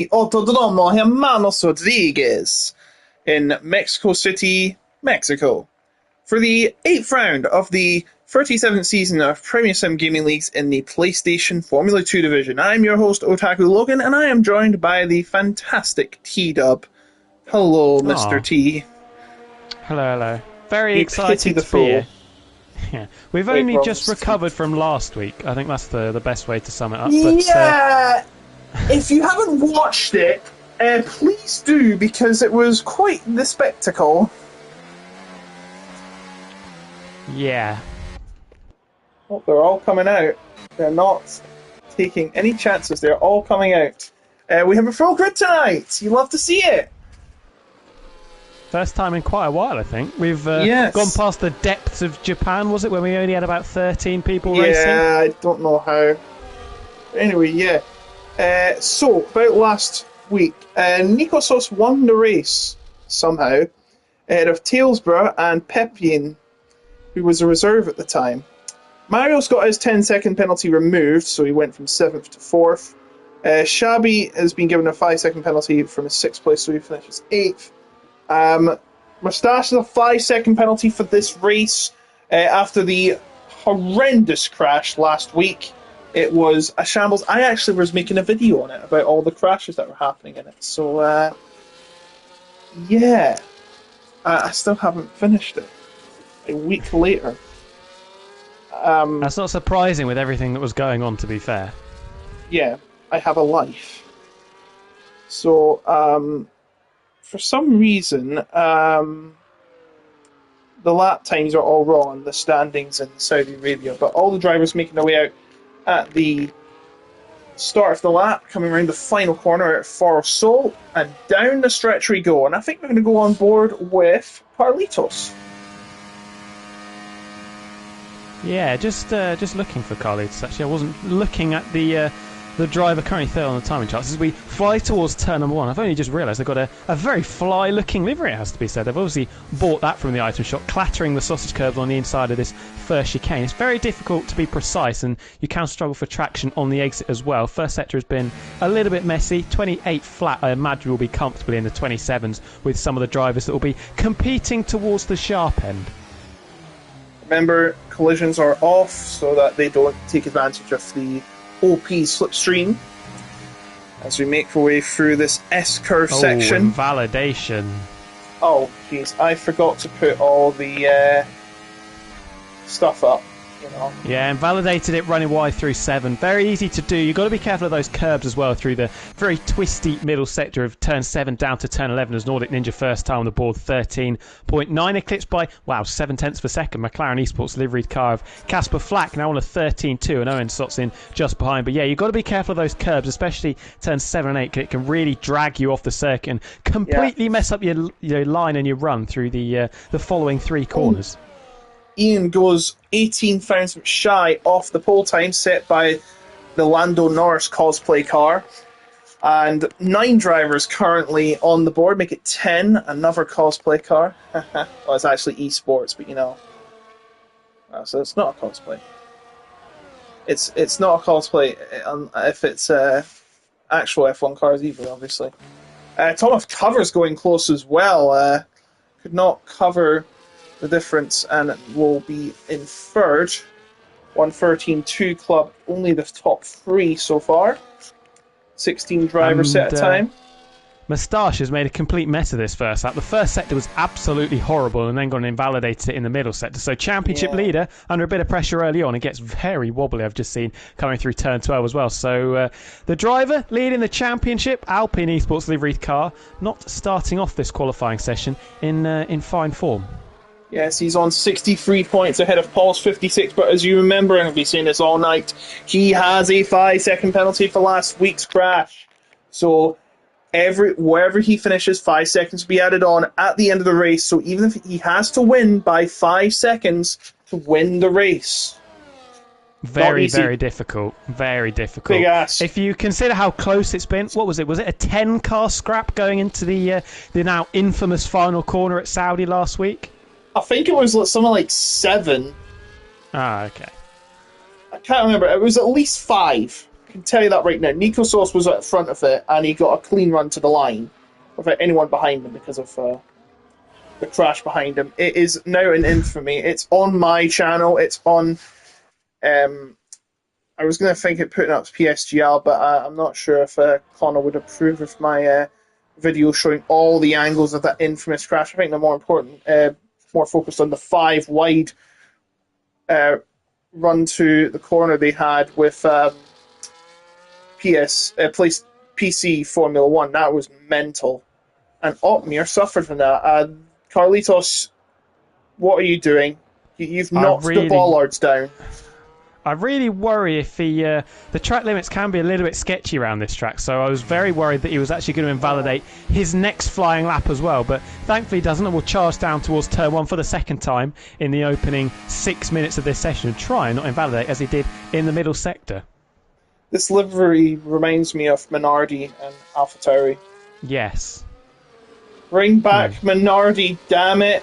the Autodromo Hermanos Rodriguez in Mexico City, Mexico, for the 8th round of the 37th season of Premier Sim Gaming Leagues in the PlayStation Formula 2 division. I'm your host, Otaku Logan, and I am joined by the fantastic T-Dub. Hello, Mr. Oh, T. hello. Very You pity excited the to be fool. here. Yeah, we've Wait, only wrong just recovered speech. from last week. I think that's the best way to sum it up. But Yeah, if you haven't watched it, please do, because it was quite the spectacle. yeah, Oh, they're all coming out. They're not taking any chances. They're all coming out. We have a full grid tonight. You love to see it. first time in quite a while. I think we've Yes. gone past the depths of Japan. Was it when we only had about 13 people racing? Yeah, I don't know how. Anyway, yeah. So, about last week, Nikosos won the race somehow ahead of Tailsborough and Pepin, who was a reserve at the time. Mario's got his 10-second penalty removed, so he went from 7th to 4th. Shabby has been given a 5-second penalty from his 6th place, so he finishes 8th. Moustache has a 5-second penalty for this race after the horrendous crash last week. It was a shambles. I actually was making a video on it about all the crashes that were happening in it. So, yeah. I still haven't finished it. A week later. That's not surprising with everything that was going on. To be fair. Yeah, I have a life. So, for some reason, the lap times are all wrong, the standings in Saudi Arabia, but all the drivers making their way out at the start of the lap, coming around the final corner at Forosol, and down the stretch we go. And I think we're going to go on board with Carlitos. Yeah, just looking for Carlitos. Actually, I wasn't looking at the driver currently third on the timing charts. As we fly towards turn number 1, I've only just realised they've got a very fly-looking livery, it has to be said. They've obviously bought that from the item shop, clattering the sausage curves on the inside of this first chicane. It's very difficult to be precise, and you can struggle for traction on the exit as well. First sector has been a little bit messy. 28 flat, I imagine, will be comfortably in the 27s with some of the drivers that will be competing towards the sharp end. Remember, Collisions are off so that they don't take advantage of the OP slipstream as we make our way through this S-curve section. Invalidation. Oh, jeez, I forgot to put all the stuff up. Yeah, invalidated it running wide through 7. Very easy to do. You've got to be careful of those curbs as well through the very twisty middle sector of turn 7 down to turn 11 as Nordic Ninja first time on the board, 13.9, eclipsed by, 7/10 of a second. McLaren Esports liveried car of Casper Flack now on a 13.2, and Owen slots in just behind. But yeah, you've got to be careful of those curbs, especially turns 7 and 8. It can really drag you off the circuit and completely mess up your line and your run through the following 3 corners. Ian goes 18 thousandths shy off the pole time set by the Lando Norris cosplay car. And 9 drivers currently on the board, make it 10, another cosplay car. Well, it's actually esports, but so it's not a cosplay. It's not a cosplay if it's actual F1 cars either, obviously. Thomas Cover's going close as well. Could not cover the difference and will be in third. 113.2 club, only the top 3 so far. 16 drivers set a time. Moustache has made a complete mess of this first lap. The first sector was absolutely horrible and then gone and invalidated it in the middle sector. So championship leader under a bit of pressure early on. It gets very wobbly, I've just seen, coming through turn 12 as well. So the driver leading the championship, Alpine Esports liveried car, not starting off this qualifying session in fine form. Yes, he's on 63 points ahead of Paul's 56, but as you remember, and I've been saying this all night, he has a 5-second penalty for last week's crash. So wherever he finishes, 5 seconds will be added on at the end of the race. So even if he has to win by 5 seconds to win the race. Very, very difficult. Very difficult. Big ass. If you consider how close it's been, what was it? Was it a 10-car scrap going into the now infamous final corner at Saudi last week? I think it was something like 7. Ah, okay. I can't remember. It was at least 5. I can tell you that right now. Nico Sauce was at the front of it, and he got a clean run to the line without anyone behind him because of the crash behind him. It is now an infamy. It's on my channel. It's on. I was going to think it putting up PSGL, but I'm not sure if Connor would approve of my video showing all the angles of that infamous crash. I think they're more important, more focused on the 5 wide run to the corner they had with PC Formula One. That was mental, and Otmir suffered from that. Carlitos, what are you doing? You've knocked the bollards down. I really worry if the track limits can be a little bit sketchy around this track, so I was very worried that he was actually going to invalidate his next flying lap as well, but thankfully he doesn't, and will charge down towards turn 1 for the second time in the opening 6 minutes of this session and try and not invalidate as he did in the middle sector. This livery reminds me of Minardi and AlphaTauri. Yes. Bring back Minardi, damn it.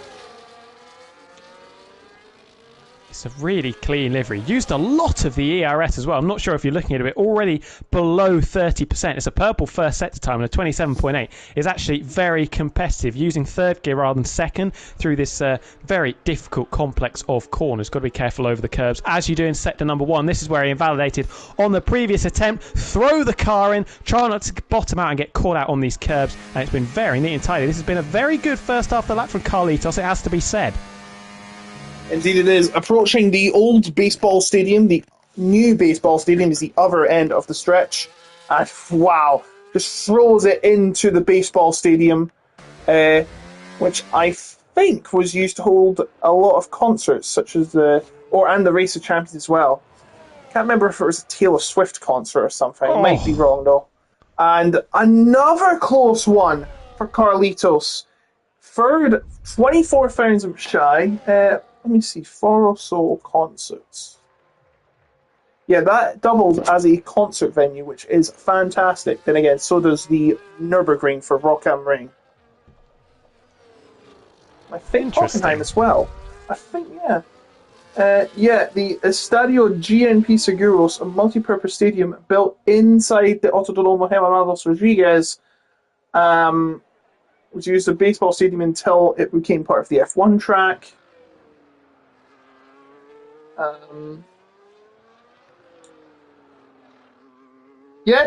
It's a really clean livery. Used a lot of the ERS as well. I'm not sure if you're looking at it, already below 30%. It's a purple first sector time, and a 27.8 is actually very competitive, using third gear rather than second through this very difficult complex of corners. Got to be careful over the curbs, as you do in sector number 1. This is where he invalidated on the previous attempt. Throw the car in, try not to bottom out and get caught out on these curbs, and it's been very neat and tidy. This has been a very good first half of the lap from Carlitos, it has to be said. Indeed it is. Approaching the old baseball stadium, the new baseball stadium is the other end of the stretch. And wow, just throws it into the baseball stadium, which I think was used to hold a lot of concerts, such as and the Race of Champions as well. Can't remember if it was a Taylor Swift concert or something. I might be wrong though. And another close one for Carlitos. Third, 24,000 shy. Let me see, 4 or so concerts. Yeah, that doubles as a concert venue, which is fantastic. Then again, so does the Nürburgring for Rock am Ring. I think Hockenheim as well. I think, yeah. The Estadio GNP Seguros, a multi-purpose stadium built inside the Autodromo Hermanos Rodriguez, was used as a baseball stadium until it became part of the F1 track.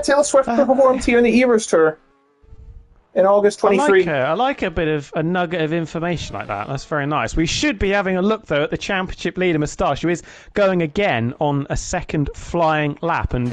Taylor Swift performed here in the Eras Tour in August 23. I like a bit of a nugget of information like that. That's very nice. We should be having a look, though, at the championship leader, Moustache, who is going again on a second flying lap and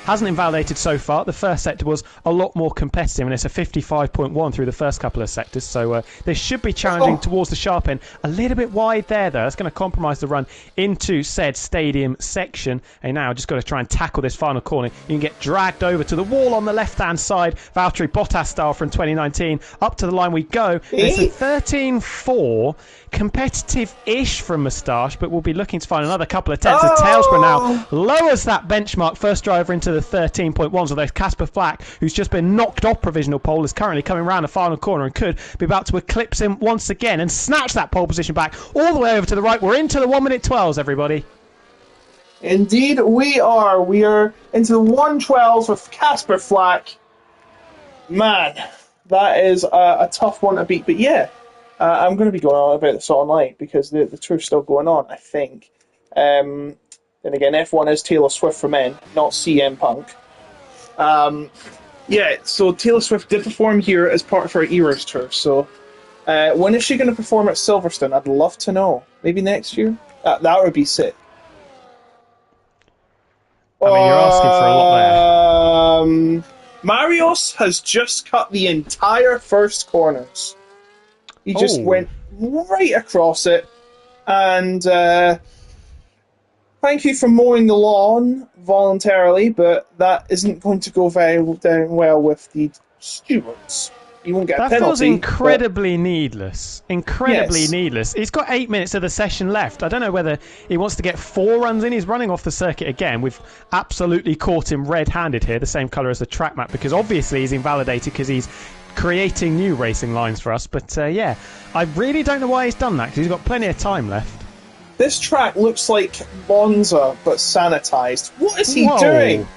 hasn't invalidated so far. The first sector was a lot more competitive, and it's a 55.1 through the first couple of sectors, so they should be challenging towards the sharp end. A little bit wide there, though. That's going to compromise the run into said stadium section. And now just got to try and tackle this final corner. You can get dragged over to the wall on the left-hand side, Valtteri Bottas style from 2019. Up to the line we go. It's a 13.4, competitive-ish from Moustache, but we'll be looking to find another couple of attempts. Tailsborough now lowers that benchmark. First driver into the 13.1s, although Casper Flack, who's just been knocked off provisional pole, is currently coming around the final corner and could be about to eclipse him once again and snatch that pole position back all the way over to the right. We're into the 1 minute 12s, everybody. Indeed we are. We are into the 112s with Casper Flack. Man, that is a tough one to beat. But yeah, I'm going to be going on about this all night because the tour's still going on, I think. Then again, F1 is Taylor Swift for men, not CM Punk. So Taylor Swift did perform here as part of her Eras Tour. So when is she going to perform at Silverstone? I'd love to know. Maybe next year? That would be sick. I mean, you're asking for a lot there. Marios has just cut the entire first corners. He just went right across it. And thank you for mowing the lawn voluntarily, but that isn't going to go down well with the stewards. You won't get a penalty. That feels incredibly needless. Incredibly needless. He's got 8 minutes of the session left. I don't know whether he wants to get 4 runs in. He's running off the circuit again. We've absolutely caught him red-handed here, the same colour as the track map, because obviously he's invalidated because he's creating new racing lines for us. But I really don't know why he's done that, because he's got plenty of time left. This track looks like Monza, but sanitised. What is he doing?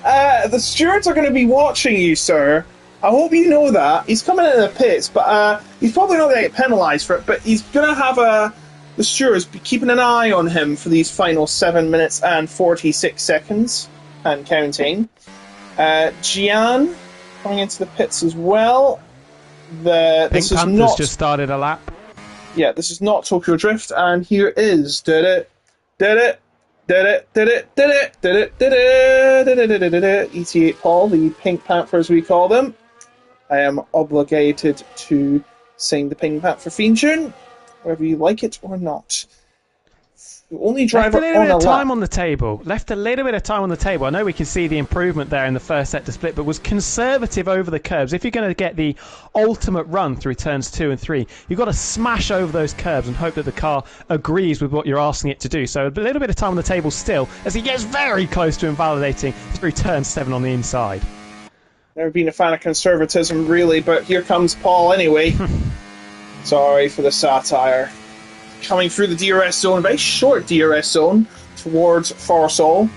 The stewards are going to be watching you, sir. I hope you know that. He's coming into the pits, but he's probably not going to get penalised for it, but he's going to have the stewards be keeping an eye on him for these final 7 minutes and 46 seconds and counting. Gian coming into the pits as well. Pink Panther's just started a lap. Yeah, this is not Tokyo Drift, and here is ET8 Paul, the Pink Panther as we call them. I am obligated to sing the Pink Panther theme tune, whether you like it or not. The only driver Left a little on bit of a time lap. on the table. Left a little bit of time on the table. I know we can see the improvement there in the first sector split, but was conservative over the curbs. If you're going to get the ultimate run through turns 2 and 3, you've got to smash over those curbs and hope that the car agrees with what you're asking it to do. So a little bit of time on the table still, as he gets very close to invalidating through turn 7 on the inside. Never been a fan of conservatism, really, but here comes Paul anyway. Sorry for the satire. Coming through the DRS zone, a very short DRS zone towards Forsall.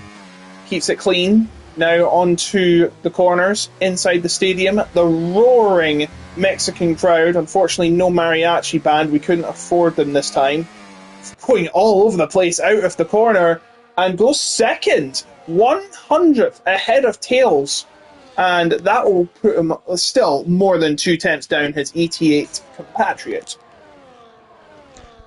Keeps it clean. Now onto the corners inside the stadium. The roaring Mexican crowd. Unfortunately, no mariachi band. We couldn't afford them this time. Going all over the place out of the corner and goes second. 100th ahead of Tails. And that will put him still more than 2 tenths down his ET8 compatriot.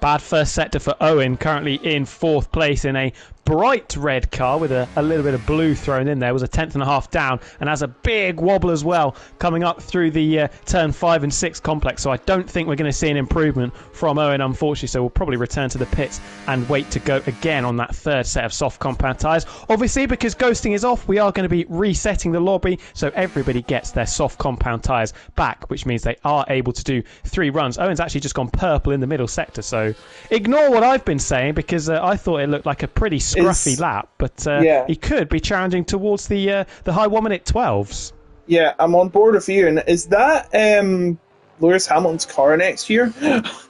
Bad first sector for Owen, currently in 4th place in a bright red car with a little bit of blue thrown in there. Was a 10.5 down and has a big wobble as well coming up through the turn 5 and 6 complex. So I don't think we're going to see an improvement from Owen, unfortunately. So we'll probably return to the pits and wait to go again on that 3rd set of soft compound tyres. Obviously, because ghosting is off, we are going to be resetting the lobby so everybody gets their soft compound tyres back, which means they are able to do 3 runs. Owen's actually just gone purple in the middle sector, so ignore what I've been saying because I thought it looked like a pretty scruffy lap, but he could be challenging towards the high 1 minute 12s. Yeah, I'm on board with you. And is that Lewis Hamilton's car next year?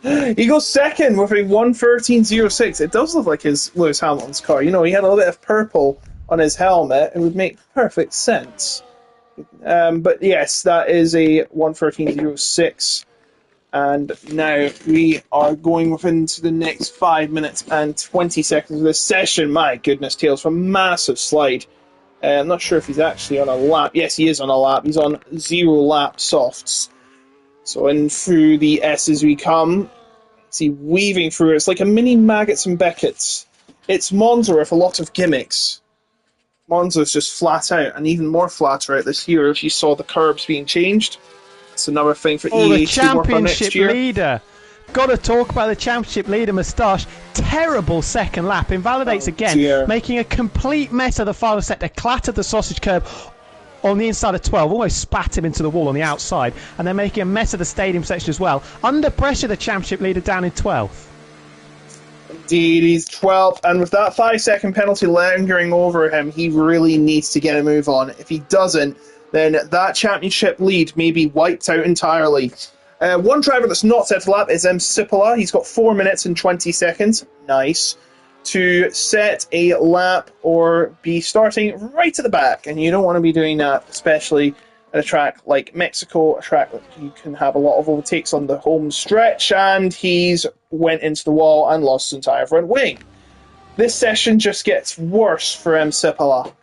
He goes second with a 1:13.06. It does look like his Lewis Hamilton's car. You know, he had a little bit of purple on his helmet. It would make perfect sense. But yes, that is a 1:13.06. And now we are going within the next 5 minutes and 20 seconds of this session. My goodness, Tails for a massive slide. I'm not sure if he's actually on a lap. Yes, he is on a lap. He's on 0 lap softs. So in through the S's we come. See, weaving through. It's like a mini Maggots and Beckett's. It's Monza with a lot of gimmicks. Monza's just flat out, and even more flatter out this year if you saw the curbs being changed. That's another thing for EA to work on next year. The championship leader. Got to talk about the championship leader, Moustache. Terrible second lap. Invalidates again, making a complete mess of the final sector. Clattered the sausage curb on the inside of 12. Almost spat him into the wall on the outside. And they're making a mess of the stadium section as well. Under pressure, the championship leader down in 12th. Indeed, he's 12th. And with that 5-second penalty lingering over him, he really needs to get a move on. If he doesn't, then that championship lead may be wiped out entirely. One driver that's not set to lap is Cipolla. He's got 4 minutes and 20 seconds. Nice. To set a lap or be starting right at the back. And you don't want to be doing that, especially at a track like Mexico, a track that you can have a lot of overtakes on the home stretch. And he's went into the wall and lost his entire front wing. This session just gets worse for Cipolla.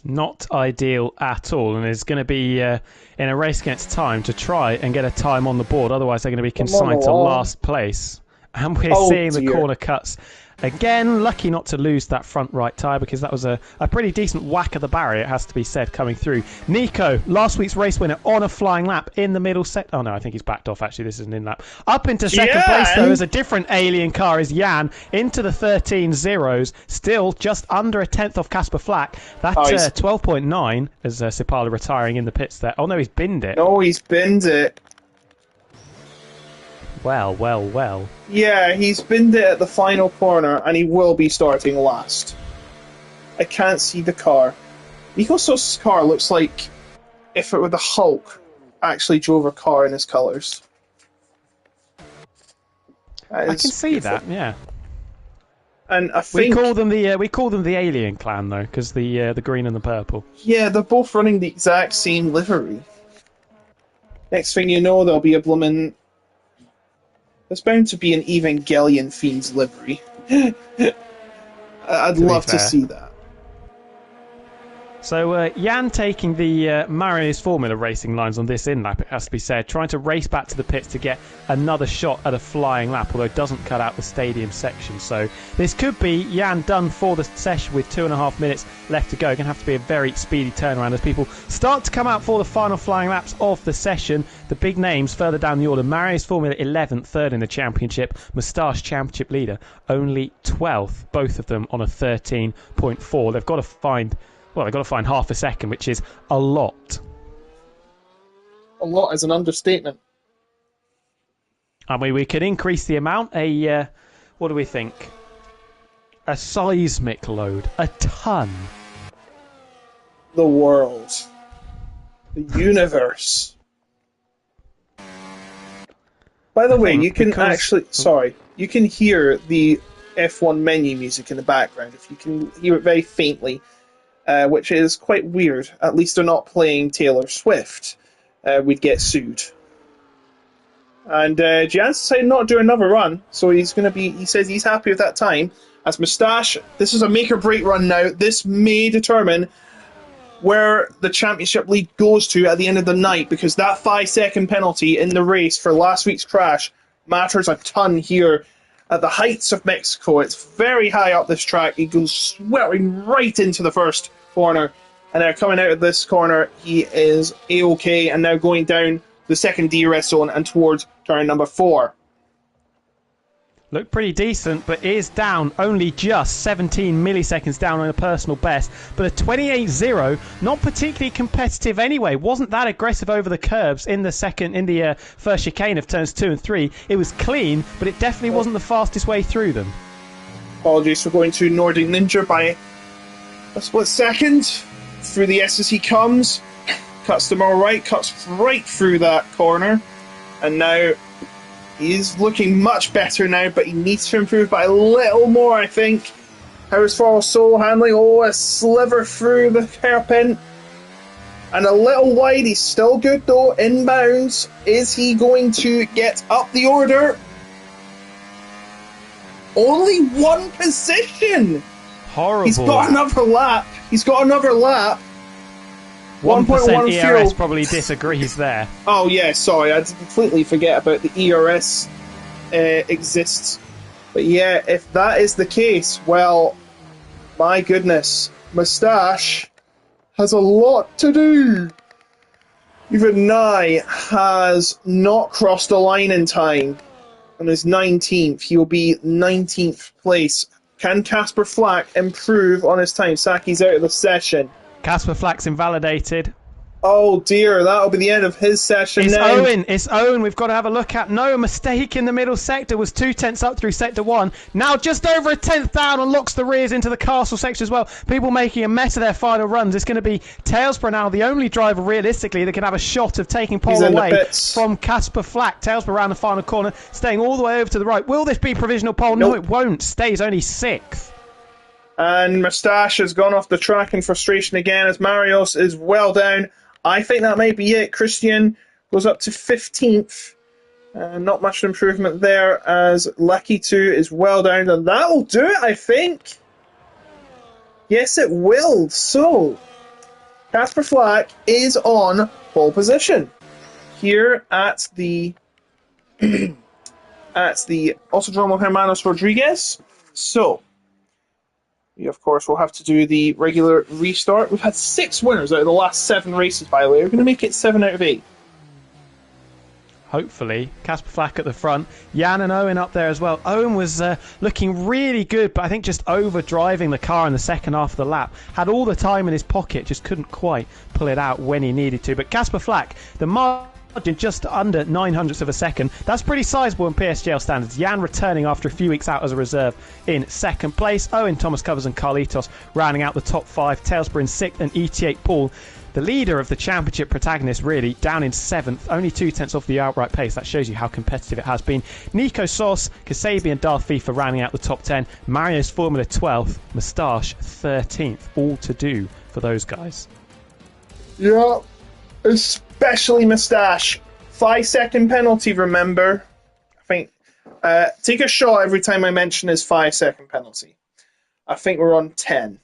Not ideal at all, and is going to be in a race against time to try and get a time on the board. Otherwise, they're going to be consigned to last place. And we're seeing the corner cuts again. Lucky not to lose that front right tyre because that was a pretty decent whack of the barrier, it has to be said, coming through. Nico, last week's race winner, on a flying lap in the middle sector. Oh no, I think he's backed off actually. This is an in lap. Up into second place though is a different alien car, is Jan, into the 13 zeros. Still just under a tenth off Casper Flack. That's 12.9 as Cipolla retiring in the pits there. Oh no, he's binned it. No, he's binned it. Well. Yeah, he's binned it at the final corner, and he will be starting last. I can't see the car. Nico Sosa's car looks like if it were the Hulk actually drove a car in his colours. I can see that, yeah. And I We think call them the Alien Clan though, because the green and the purple. yeah, they're both running the exact same livery. Next thing you know, there'll be a bloomin'. There's bound to be an Evangelion Fiends livery. I'd love to see that. So Jan taking the Marius Formula racing lines on this in-lap, it has to be said, trying to race back to the pits to get another shot at a flying lap, although it doesn't cut out the stadium section. So this could be Jan done for the session with 2.5 minutes left to go. Going to have to be a very speedy turnaround as people start to come out for the final flying laps of the session. The big names further down the order: Marius Formula 11th, third in the championship, Moustache championship leader, only 12th, both of them on a 13.4. They've got to find half a second, which is a lot. A lot is an understatement. I mean, we could increase the amount. What do we think? A seismic load. A ton. The world. The universe. By the way, you can you can hear the F1 menu music in the background, if you can hear it very faintly. Which is quite weird. At least they're not playing Taylor Swift. We'd get sued. And Jan's decided not to do another run, so he says he's happy with that time. As Moustache, this is a make or break run now. This may determine where the championship lead goes to at the end of the night, because that 5-second penalty in the race for last week's crash matters a ton here. At the heights of Mexico, it's very high up this track. He goes swelling right into the first corner. And now coming out of this corner, he is A-OK, and now going down the second DRS zone and towards turn number 4. Looked pretty decent, but is down only just 17 milliseconds down on a personal best. But a 28.0, not particularly competitive anyway. Wasn't that aggressive over the curbs in the first chicane of turns 2 and 3. It was clean, but it definitely wasn't the fastest way through them. Apologies for going to Nordic Ninja by a split second. Through the S as he comes. Cuts them all right, cuts right through that corner. And now he's looking much better now, but he needs to improve by a little more, I think. How's for solo handling? Oh, a sliver through the hairpin. And a little wide. He's still good, though. Inbounds. Is he going to get up the order? Only one position! Horrible. He's got another lap. 1% ERS fuel. probably disagrees there. Oh yeah, sorry, I completely forget about the ERS exists. But yeah, if that is the case, well, my goodness, Moustache has a lot to do. Even Nye has not crossed the line in time and is 19th. He'll be 19th place. Can Casper Flack improve on his time? Saki's out of the session. Casper Flack's invalidated. Oh dear, that'll be the end of his session now. It's Owen we've got to have a look at. No, a mistake in the middle sector. Was 2 tenths up through sector 1. Now just over a tenth down and locks the rears into the castle section as well. People making a mess of their final runs. It's going to be Tailsborough now, the only driver realistically that can have a shot of taking pole away from Casper Flack. Tailsborough around the final corner, staying all the way over to the right. Will this be provisional pole? No, it won't. Stays only 6th. And Moustache has gone off the track in frustration again as Marios is well down. I think that might be it. Christian goes up to 15th. Not much improvement there as Lucky 2 is well down. And that will do it, I think. Yes, it will. So, Casper Flack is on pole position here at the Autodromo Hermanos Rodriguez. So, we, of course, will have to do the regular restart. We've had 6 winners out of the last 7 races, by the way. We're going to make it 7 out of 8. Hopefully. Casper Flack at the front. Jan and Owen up there as well. Owen was looking really good, but I think just overdriving the car in the second half of the lap. Had all the time in his pocket, just couldn't quite pull it out when he needed to. But Casper Flack, the margin just under 900ths of a second. That's pretty sizable in PSGL standards. Jan returning after a few weeks out as a reserve in second place. Owen, Thomas Covers and Carlitos rounding out the top 5. Tailsborough in 6th and ET8 Paul the leader of the championship protagonist, really, down in 7th, only 2/10 off the outright pace. That shows you how competitive it has been. Nico Sos, Kasabi and Darth FIFA rounding out the top 10. Mario's Formula 12th, Moustache 13th. All to do for those guys. Yeah, especially Moustache. 5-second penalty, remember? I think. Take a shot every time I mention his 5-second penalty. I think we're on 10.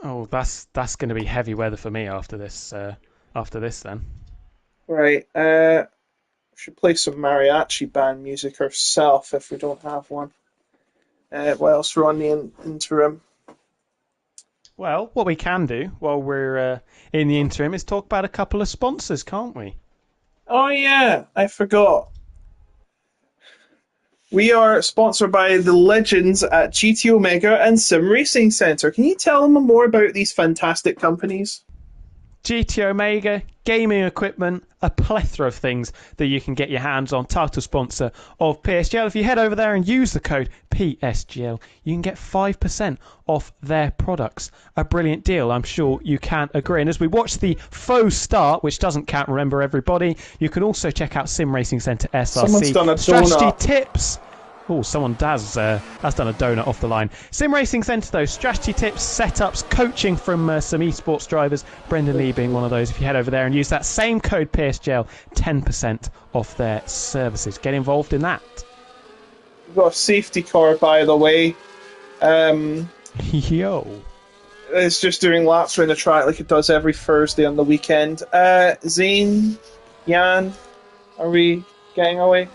Oh, that's going to be heavy weather for me after this. Then. Right. We should play some mariachi band music ourselves if we don't have one. Whilst we're on the interim. Well, what we can do while we're in the interim is talk about a couple of sponsors, can't we? Oh yeah, I forgot. We are sponsored by the legends at GT Omega and Sim Racing Centre. Can you tell them more about these fantastic companies? GT Omega, gaming equipment, a plethora of things that you can get your hands on. Title sponsor of PSGL. If you head over there and use the code PSGL, you can get 5% off their products. A brilliant deal, I'm sure you can agree. And as we watch the faux start, which doesn't count, remember everybody, you can also check out Sim Racing Centre SRC. Someone's done a strategy donut. tips. Oh, someone has done a donut off the line. Sim Racing Centre, though, strategy tips, setups, coaching from some esports drivers, Brendan Lee being one of those. If you head over there and use that same code PSGL, 10% off their services. Get involved in that. We've got a safety car, by the way. Yo. It's just doing laps around the track like it does every Thursday on the weekend. Zane, Jan, are we getting away?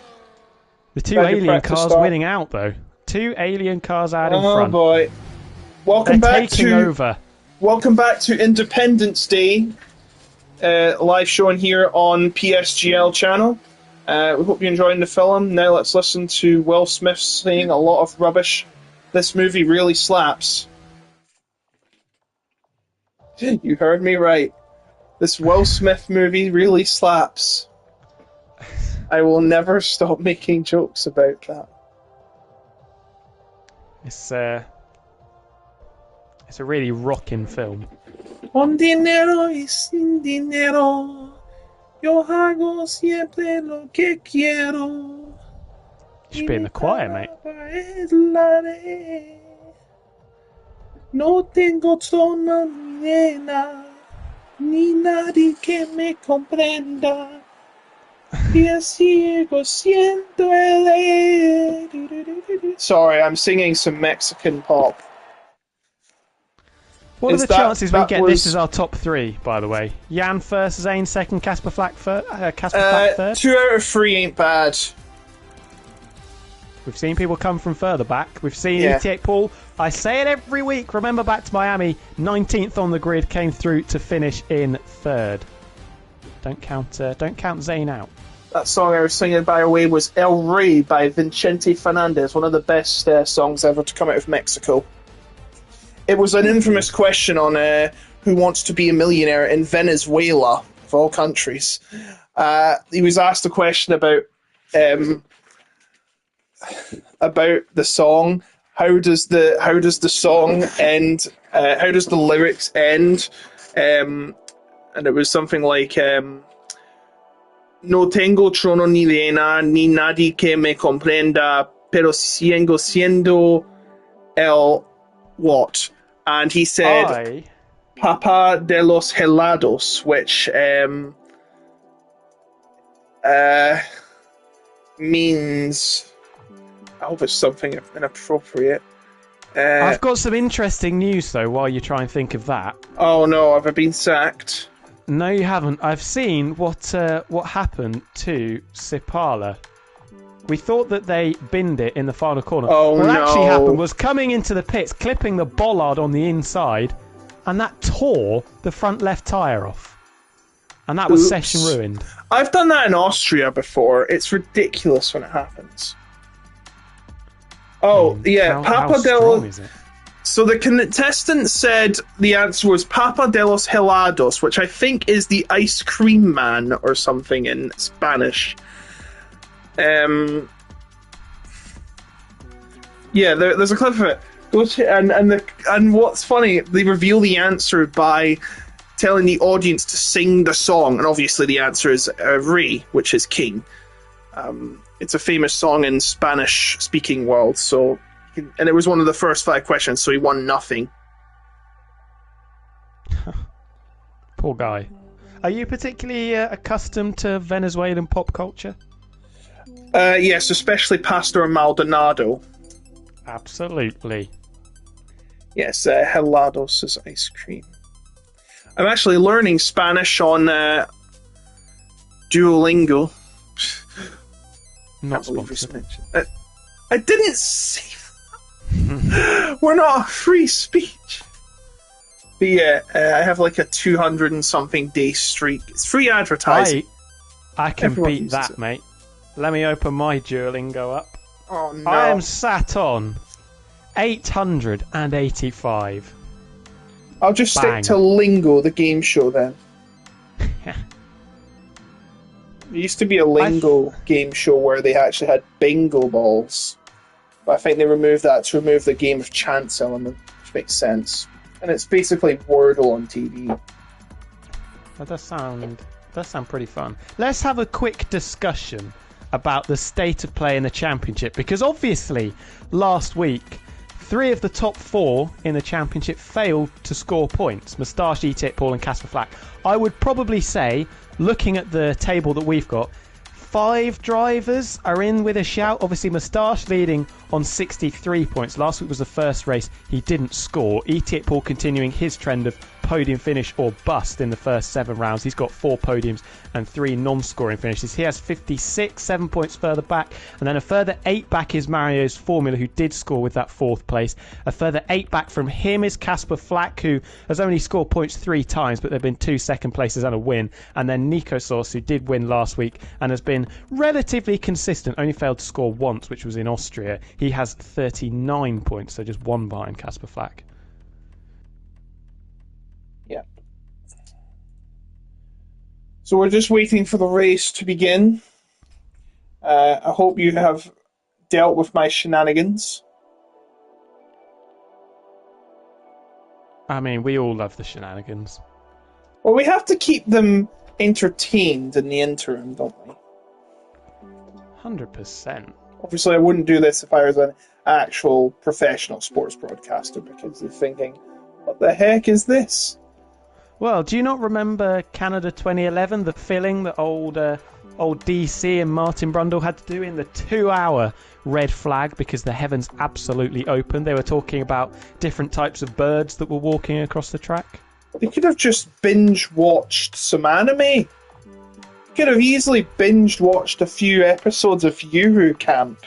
The two alien cars winning out, though. Two alien cars out in front. Oh boy! They're taking over. Welcome back to Independence Day, live showing here on PSGL channel. We hope you're enjoying the film. Now let's listen to Will Smith saying a lot of rubbish. This movie really slaps. You heard me right. This Will Smith movie really slaps. I will never stop making jokes about that. It's a really rocking film. Con dinero y sin dinero, yo hago siempre lo que quiero. You should be in the choir, mate. No tengo zona ni nena, ni nadie que me comprenda. Sorry, I'm singing some Mexican pop. What are the chances we get this as our top 3, by the way? Jan first, Zane second, Casper Flack third? 2 out of 3 ain't bad. We've seen people come from further back. We've seen ET8 Paul. I say it every week. Remember back to Miami, 19th on the grid, came through to finish in 3rd. Don't count Zane out. That song I was singing, by the way, was El Rey by Vicente Fernandez, one of the best songs ever to come out of Mexico. It was an infamous question on who wants to be a millionaire in Venezuela, of all countries. He was asked a question about the song. How does the song end? How does the lyrics end? And it was something like no tengo trono ni reina ni nadie que me comprenda, pero sigo siendo el what? And he said Papa de los helados, which means, I hope it's something inappropriate. I've got some interesting news, though, while you try and think of that. Oh no, have I been sacked? No, you haven't. I've seen what happened to Sipala. We thought that they binned it in the final corner. Oh, what no. actually happened was coming into the pits, clipping the bollard on the inside, and that tore the front left tyre off. And that was session ruined. I've done that in Austria before. It's ridiculous when it happens. Oh, yeah, how strong is it? So the contestant said the answer was Papa de los helados, which I think is the ice cream man or something in Spanish. Yeah, there's a clip of it. And what's funny, they reveal the answer by telling the audience to sing the song, and obviously the answer is Rey, which is king. It's a famous song in Spanish-speaking world, and it was one of the first 5 questions, so he won nothing. Poor guy. Are you particularly accustomed to Venezuelan pop culture? Yes, especially Pastor Maldonado. Absolutely. Yes, helados is ice cream. I'm actually learning Spanish on Duolingo. Not sponsored. I didn't say that. We're not a free speech. But yeah, I have like a 200 and something day streak. It's free advertising. I can Everyone beat uses that, it. mate. Let me open my Duolingo up. Oh no. I am sat on 885. I'll just Bang. stick to Lingo, the game show then. There used to be a Lingo game show where they actually had bingo balls. But I think they removed that to remove the game of chance element, which makes sense. And it's basically Wordle on TV. That does sound pretty fun. Let's have a quick discussion about the state of play in the championship, because obviously last week 3 of the top 4 in the championship failed to score points. Moustache, Eat Paul and Casper Flack. I would probably say, looking at the table that we've got, 5 drivers are in with a shout. Obviously Moustache leading on 63 points. Last week was the first race he didn't score. Eat Paul continuing his trend of podium finish or bust in the first 7 rounds. He's got 4 podiums and 3 non-scoring finishes. He has 56, 7 points further back, and then a further 8 back is Mario's Formula, who did score with that 4th place. A further 8 back from him is Casper Flack, who has only scored points 3 times, but there have been 2 second places and a win. And then Nico Sauce, who did win last week and has been relatively consistent, only failed to score once, which was in Austria. He has 39 points, so just 1 behind Casper Flack. Yeah. So we're just waiting for the race to begin. I hope you have dealt with my shenanigans. I mean, we all love the shenanigans. Well, we have to keep them entertained in the interim, don't we? 100%. Obviously, I wouldn't do this if I was an actual professional sports broadcaster, because they're thinking, what the heck is this? Well, do you not remember Canada 2011, the filling that old DC and Martin Brundle had to do in the 2-hour red flag because the heavens absolutely opened? They were talking about different types of birds that were walking across the track. They could have just binge-watched some anime. Could have easily binge-watched a few episodes of Yuru Camp,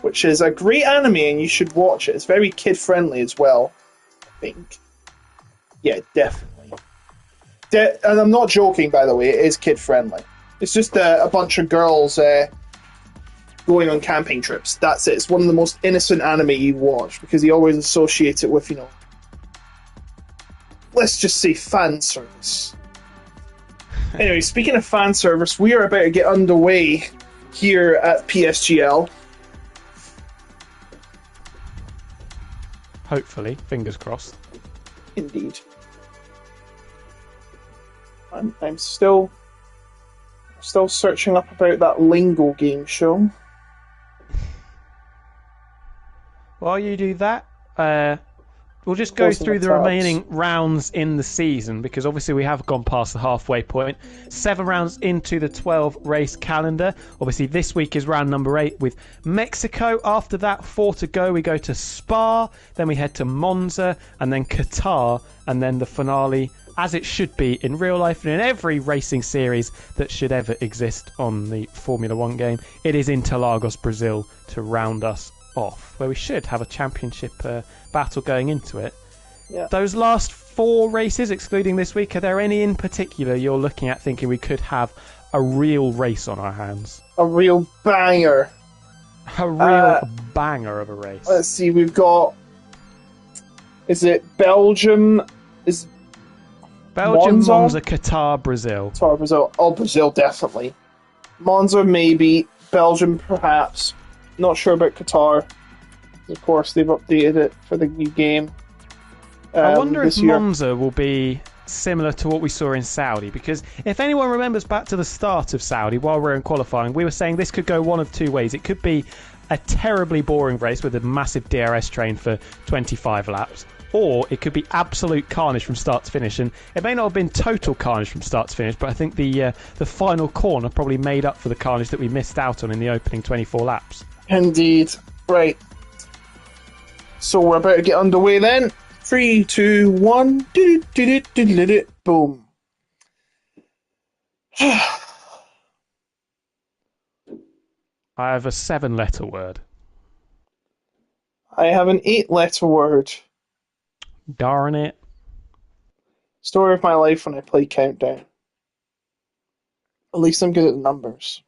which is a great anime and you should watch it. It's very kid-friendly as well, I think. Yeah, definitely. And I'm not joking, by the way, it is kid-friendly. It's just a bunch of girls going on camping trips. That's it. It's one of the most innocent anime you watch, because you always associate it with, let's just say fan service. Anyway, speaking of fan service, we are about to get underway here at PSGL. Hopefully, fingers crossed. Indeed. I'm still searching up about that Lingo game show. While you do that, we'll just go through the remaining rounds in the season, because obviously we have gone past the halfway point. 7 rounds into the 12-race calendar. Obviously this week is round number 8 with Mexico. After that, 4 to go. We go to Spa, then we head to Monza, and then Qatar, and then the finale, as it should be in real life and in every racing series that should ever exist on the Formula 1 game. It is Interlagos, Brazil, to round us off, where we should have a championship battle going into it. Yeah. Those last 4 races, excluding this week, are there any in particular you're looking at thinking we could have a real race on our hands? A real banger. A real banger of a race. Let's see, we've got... Is it Belgium? Belgium, Monza, Qatar, Brazil. Qatar, Brazil. Oh, Brazil, definitely. Monza, maybe. Belgium, perhaps. Not sure about Qatar. Of course, they've updated it for the new game. I wonder if Monza will be similar to what we saw in Saudi, because if anyone remembers back to the start of Saudi, while we were in qualifying, we were saying this could go one of two ways. It could be a terribly boring race with a massive DRS train for 25 laps, or it could be absolute carnage from start to finish. And it may not have been total carnage from start to finish, but I think the final corner probably made up for the carnage that we missed out on in the opening 24 laps. Indeed. Right. So we're about to get underway then. 3, 2, 1. Boom. I have a 7-letter word. I have an 8-letter word. Darn it. Story of my life when I play Countdown. At least I'm good at the numbers.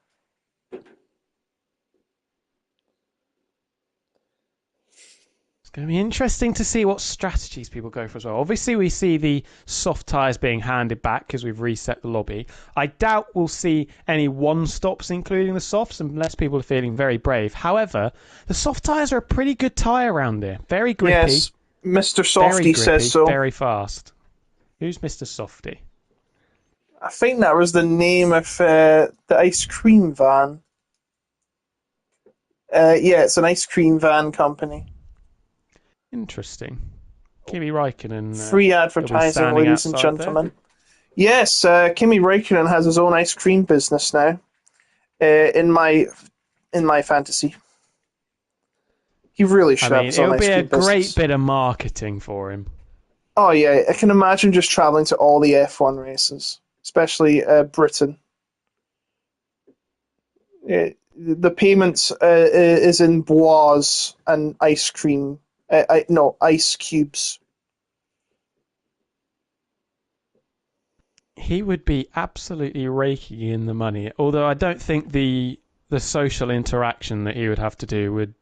It's going to be interesting to see what strategies people go for as well. Obviously, we see the soft tyres being handed back because we've reset the lobby. I doubt we'll see any one-stops including the softs unless people are feeling very brave. However, the soft tyres are a pretty good tyre around here. Very grippy. Yes, Mr. Softy says so. Very fast. Who's Mr. Softy? I think that was the name of the ice cream van. Yeah, it's an ice cream van company. Interesting. Kimi Räikkönen. Free advertising, ladies and gentlemen. There. Yes, Kimi Räikkönen has his own ice cream business now. In my fantasy, he really should have his own ice cream business. It would be a great bit of marketing for him. Oh yeah, I can imagine just traveling to all the F1 races, especially Britain. The payments is in bois and ice cream. Ice cubes. He would be absolutely raking in the money, although I don't think the social interaction that he would have to do would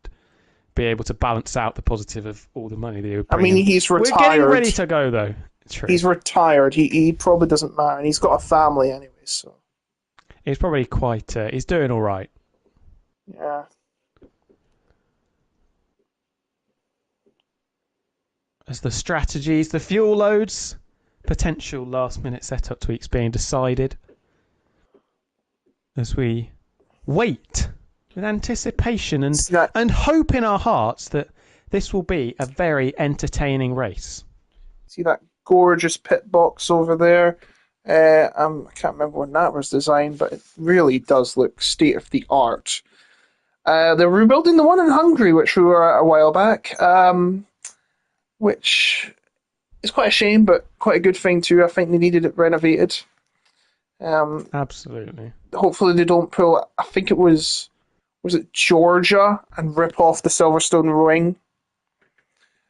be able to balance out the positive of all the money that he would bring. I mean, he's retired. We're getting ready to go, though. True. He's retired. He probably doesn't matter, and he's got a family anyway, so... He's probably quite... he's doing all right. Yeah. As the strategies, the fuel loads, potential last-minute setup tweaks being decided. As we wait with anticipation and hope in our hearts that this will be a very entertaining race. See that gorgeous pit box over there? I can't remember when that was designed, but it really does look state-of-the-art. They're rebuilding the one in Hungary, which we were at a while back. Which is quite a shame, but quite a good thing too. I think they needed it renovated. Absolutely. Hopefully they don't pull, I think it was it Georgia, and rip off the Silverstone ring.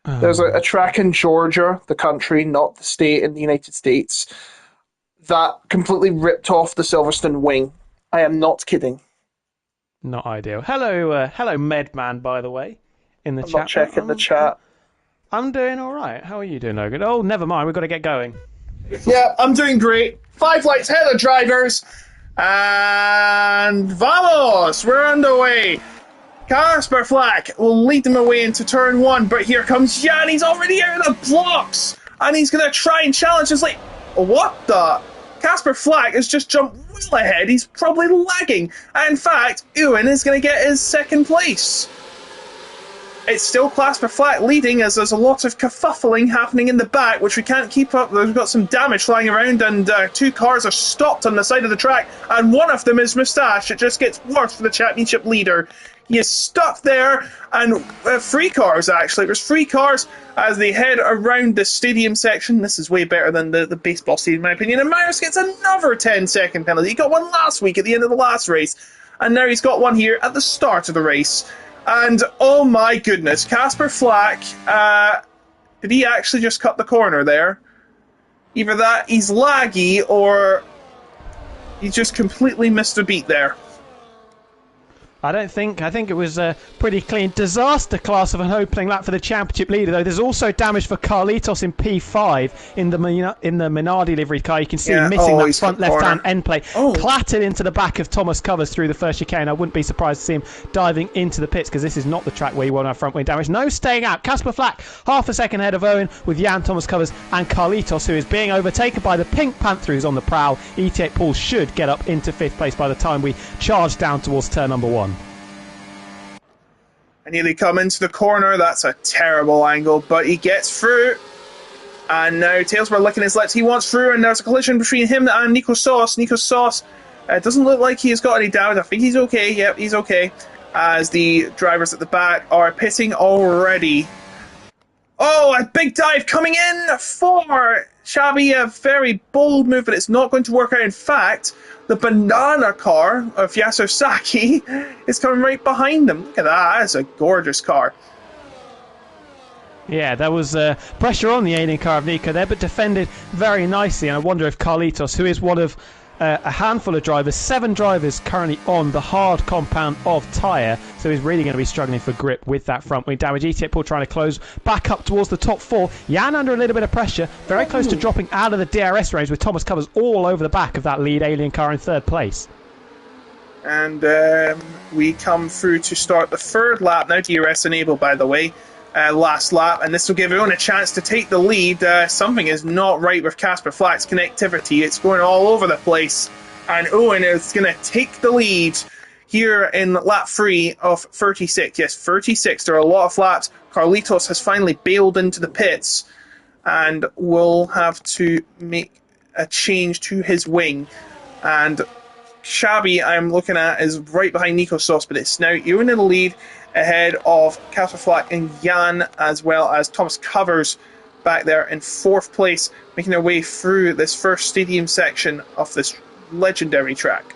There's a track in Georgia, the country, not the state in the United States, that completely ripped off the Silverstone wing. I am not kidding. Not ideal. Hello, Medman, by the way, in the chat. I'm not checking the chat. I'm doing all right. How are you doing, Logan? Oh, never mind. We've got to get going. Yeah, I'm doing great. 5 lights ahead of drivers. And vamos! We're underway. Kasper Flack will lead them away into turn 1, but here comes Jan. He's already out of the blocks. And he's going to try and challenge us. What the? Kasper Flack has just jumped well ahead. He's probably lagging. And in fact, Ewan is going to get his second place. It's still Kasper Flack leading, as there's a lot of kerfuffling happening in the back, which we can't keep up. We've got some damage flying around, and 2 cars are stopped on the side of the track, and one of them is Moustache. It just gets worse for the championship leader. He is stuck there, and 3 cars, actually. There's 3 cars as they head around the stadium section. This is way better than the baseball stadium, in my opinion. And Myers gets another 10-second penalty. He got one last week at the end of the last race, and now he's got one here at the start of the race. And oh my goodness, Kasper Flack, did he actually just cut the corner there? Either that, he's laggy, or he just completely missed a beat there. I don't think. I think it was a pretty clean disaster class of an opening lap for the championship leader. Though there's also damage for Carlitos in P5 in the Minardi livery car. You can see him missing that front left-hand end plate, clattered into the back of Thomas Covers through the first chicane. I wouldn't be surprised to see him diving into the pits because this is not the track where you want to have front wing damage. No staying out. Casper Flack half a second ahead of Owen with Jan Thomas Covers and Carlitos, who is being overtaken by the Pink Panther who's on the prowl. ET8 Paul should get up into 5th place by the time we charge down towards turn number 1. I nearly come into the corner. That's a terrible angle, but he gets through. And now Tailsborough licking his lips. He wants through, and there's a collision between him and Nico Sauce. Nico Sauce doesn't look like he's got any doubt. I think he's okay. Yep, he's okay. As the drivers at the back are pitting already. Oh, a big dive coming in for Xavi. A very bold move, but it's not going to work out. In fact, the banana car of Yasuo Saki is coming right behind them. Look at that. That's a gorgeous car. Yeah, there was pressure on the alien car of Nico there, but defended very nicely. And I wonder if Carlitos, who is one of a handful of drivers, 7 drivers currently on the hard compound of tyre, so he's really going to be struggling for grip with that front wing damage. ET8 Paul trying to close back up towards the top 4. Jan under a little bit of pressure, very close to dropping out of the DRS range with Thomas Covers all over the back of that lead alien car in 3rd place. And we come through to start the 3rd lap now. DRS enabled, by the way. Last lap, and this will give Owen a chance to take the lead. Something is not right with Casper Flack's connectivity. It's going all over the place, and Owen is going to take the lead here in lap 3 of 36. Yes, 36. There are a lot of laps. Carlitos has finally bailed into the pits and will have to make a change to his wing. And Xavi, I'm looking at, is right behind Nico Sauce, but it's now Owen in the lead, ahead of Casper Flack and Jan, as well as Thomas Covers back there in 4th place, making their way through this first stadium section of this legendary track.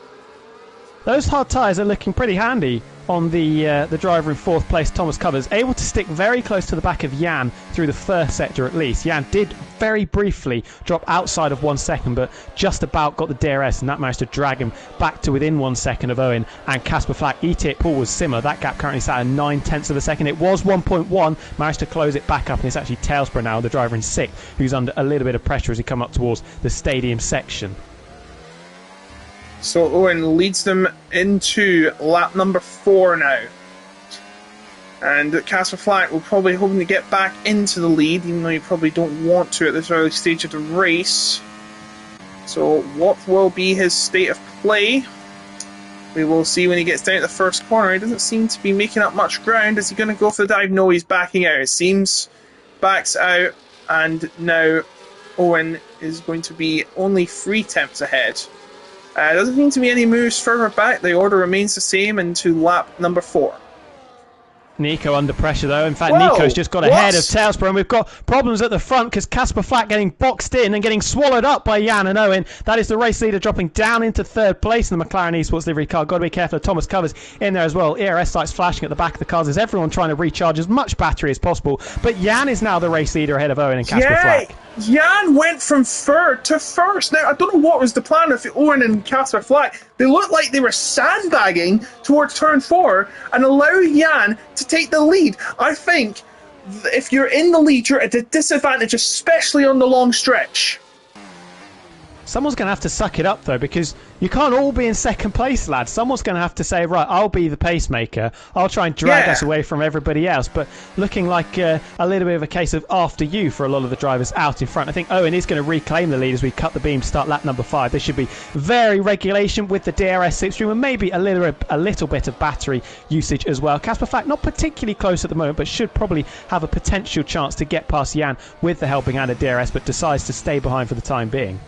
Those hard tyres are looking pretty handy on the driver in 4th place, Thomas Covers, able to stick very close to the back of Jan through the first sector at least. Jan did very briefly drop outside of 1 second, but just about got the DRS, and that managed to drag him back to within 1 second of Owen and Casper Flack. ET8 Paul was similar. That gap currently sat at 9/10 of a second. It was 1.1, managed to close it back up, and it's actually Tailsborough now, the driver in 6th, who's under a little bit of pressure as he come up towards the stadium section. So Owen leads them into lap number 4 now. And Casper Flack will probably hoping to get back into the lead, even though you probably don't want to at this early stage of the race. So what will be his state of play? We will see when he gets down to the first corner. He doesn't seem to be making up much ground. Is he going to go for the dive? No, he's backing out. It seems backs out, and now Owen is going to be only 3 tenths ahead. Doesn't seem to be any moves further back. The order remains the same into lap number 4. Nico under pressure though. In fact, Nico's just got ahead of Tailsborough, and we've got problems at the front because Casper Flack getting boxed in and getting swallowed up by Jan and Owen. That is the race leader dropping down into 3rd place in the McLaren Esports livery car. Got to be careful of Thomas Covers in there as well. ERS lights flashing at the back of the cars as everyone trying to recharge as much battery as possible. But Jan is now the race leader ahead of Owen and Casper Flack. Jan went from 3rd to 1st. Now, I don't know what was the plan of Owen and Casper Flack. They looked like they were sandbagging towards turn 4 and allow Jan to take the lead. I think if you're in the lead, you're at a disadvantage, especially on the long stretch. Someone's going to have to suck it up, though, because you can't all be in 2nd place, lads. Someone's going to have to say, right, I'll be the pacemaker. I'll try and drag us away from everybody else. But looking like a little bit of a case of after you for a lot of the drivers out in front. I think Owen is going to reclaim the lead as we cut the beam to start lap number 5. There should be very regulation with the DRS slipstream and maybe a little bit of battery usage as well. Casper Flack not particularly close at the moment, but should probably have a potential chance to get past Jan with the helping hand of DRS, but decides to stay behind for the time being.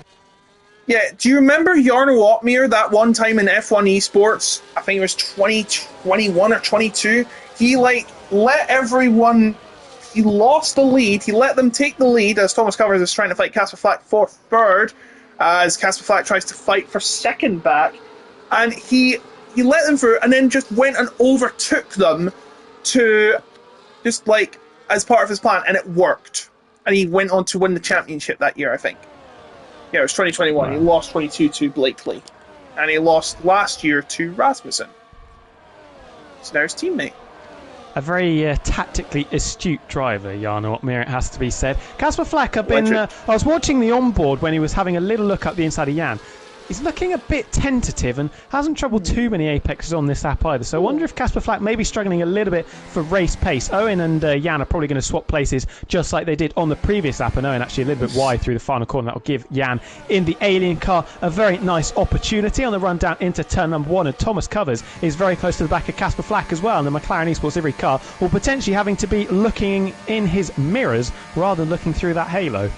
Yeah, do you remember Jarno Opmeer that one time in F1 Esports? I think it was 2021 or 22. He let everyone. He lost the lead. He let them take the lead as Thomas Covers is trying to fight Casper Flack for 3rd, as Casper Flack tries to fight for 2nd back, and he let them through, and then just went and overtook them to just as part of his plan, and it worked, and he went on to win the championship that year, I think. Yeah, it was 2021. Wow. He lost 22 to Blakely. And he lost last year to Rasmussen. He's now his teammate. A very tactically astute driver, Jan Otmir, it has to be said. Casper Flack, I was watching the onboard when he was having a little look up the inside of Jan. He's looking a bit tentative and hasn't troubled too many apexes on this lap either. So I wonder if Casper Flack may be struggling a little bit for race pace. Owen and Jan are probably going to swap places just like they did on the previous lap. And Owen actually a little bit wide through the final corner. That will give Jan in the Alien car a very nice opportunity on the run down into turn number 1. And Thomas Covers is very close to the back of Casper Flack as well. And the McLaren Esports livery car will potentially having to be looking in his mirrors rather than looking through that halo.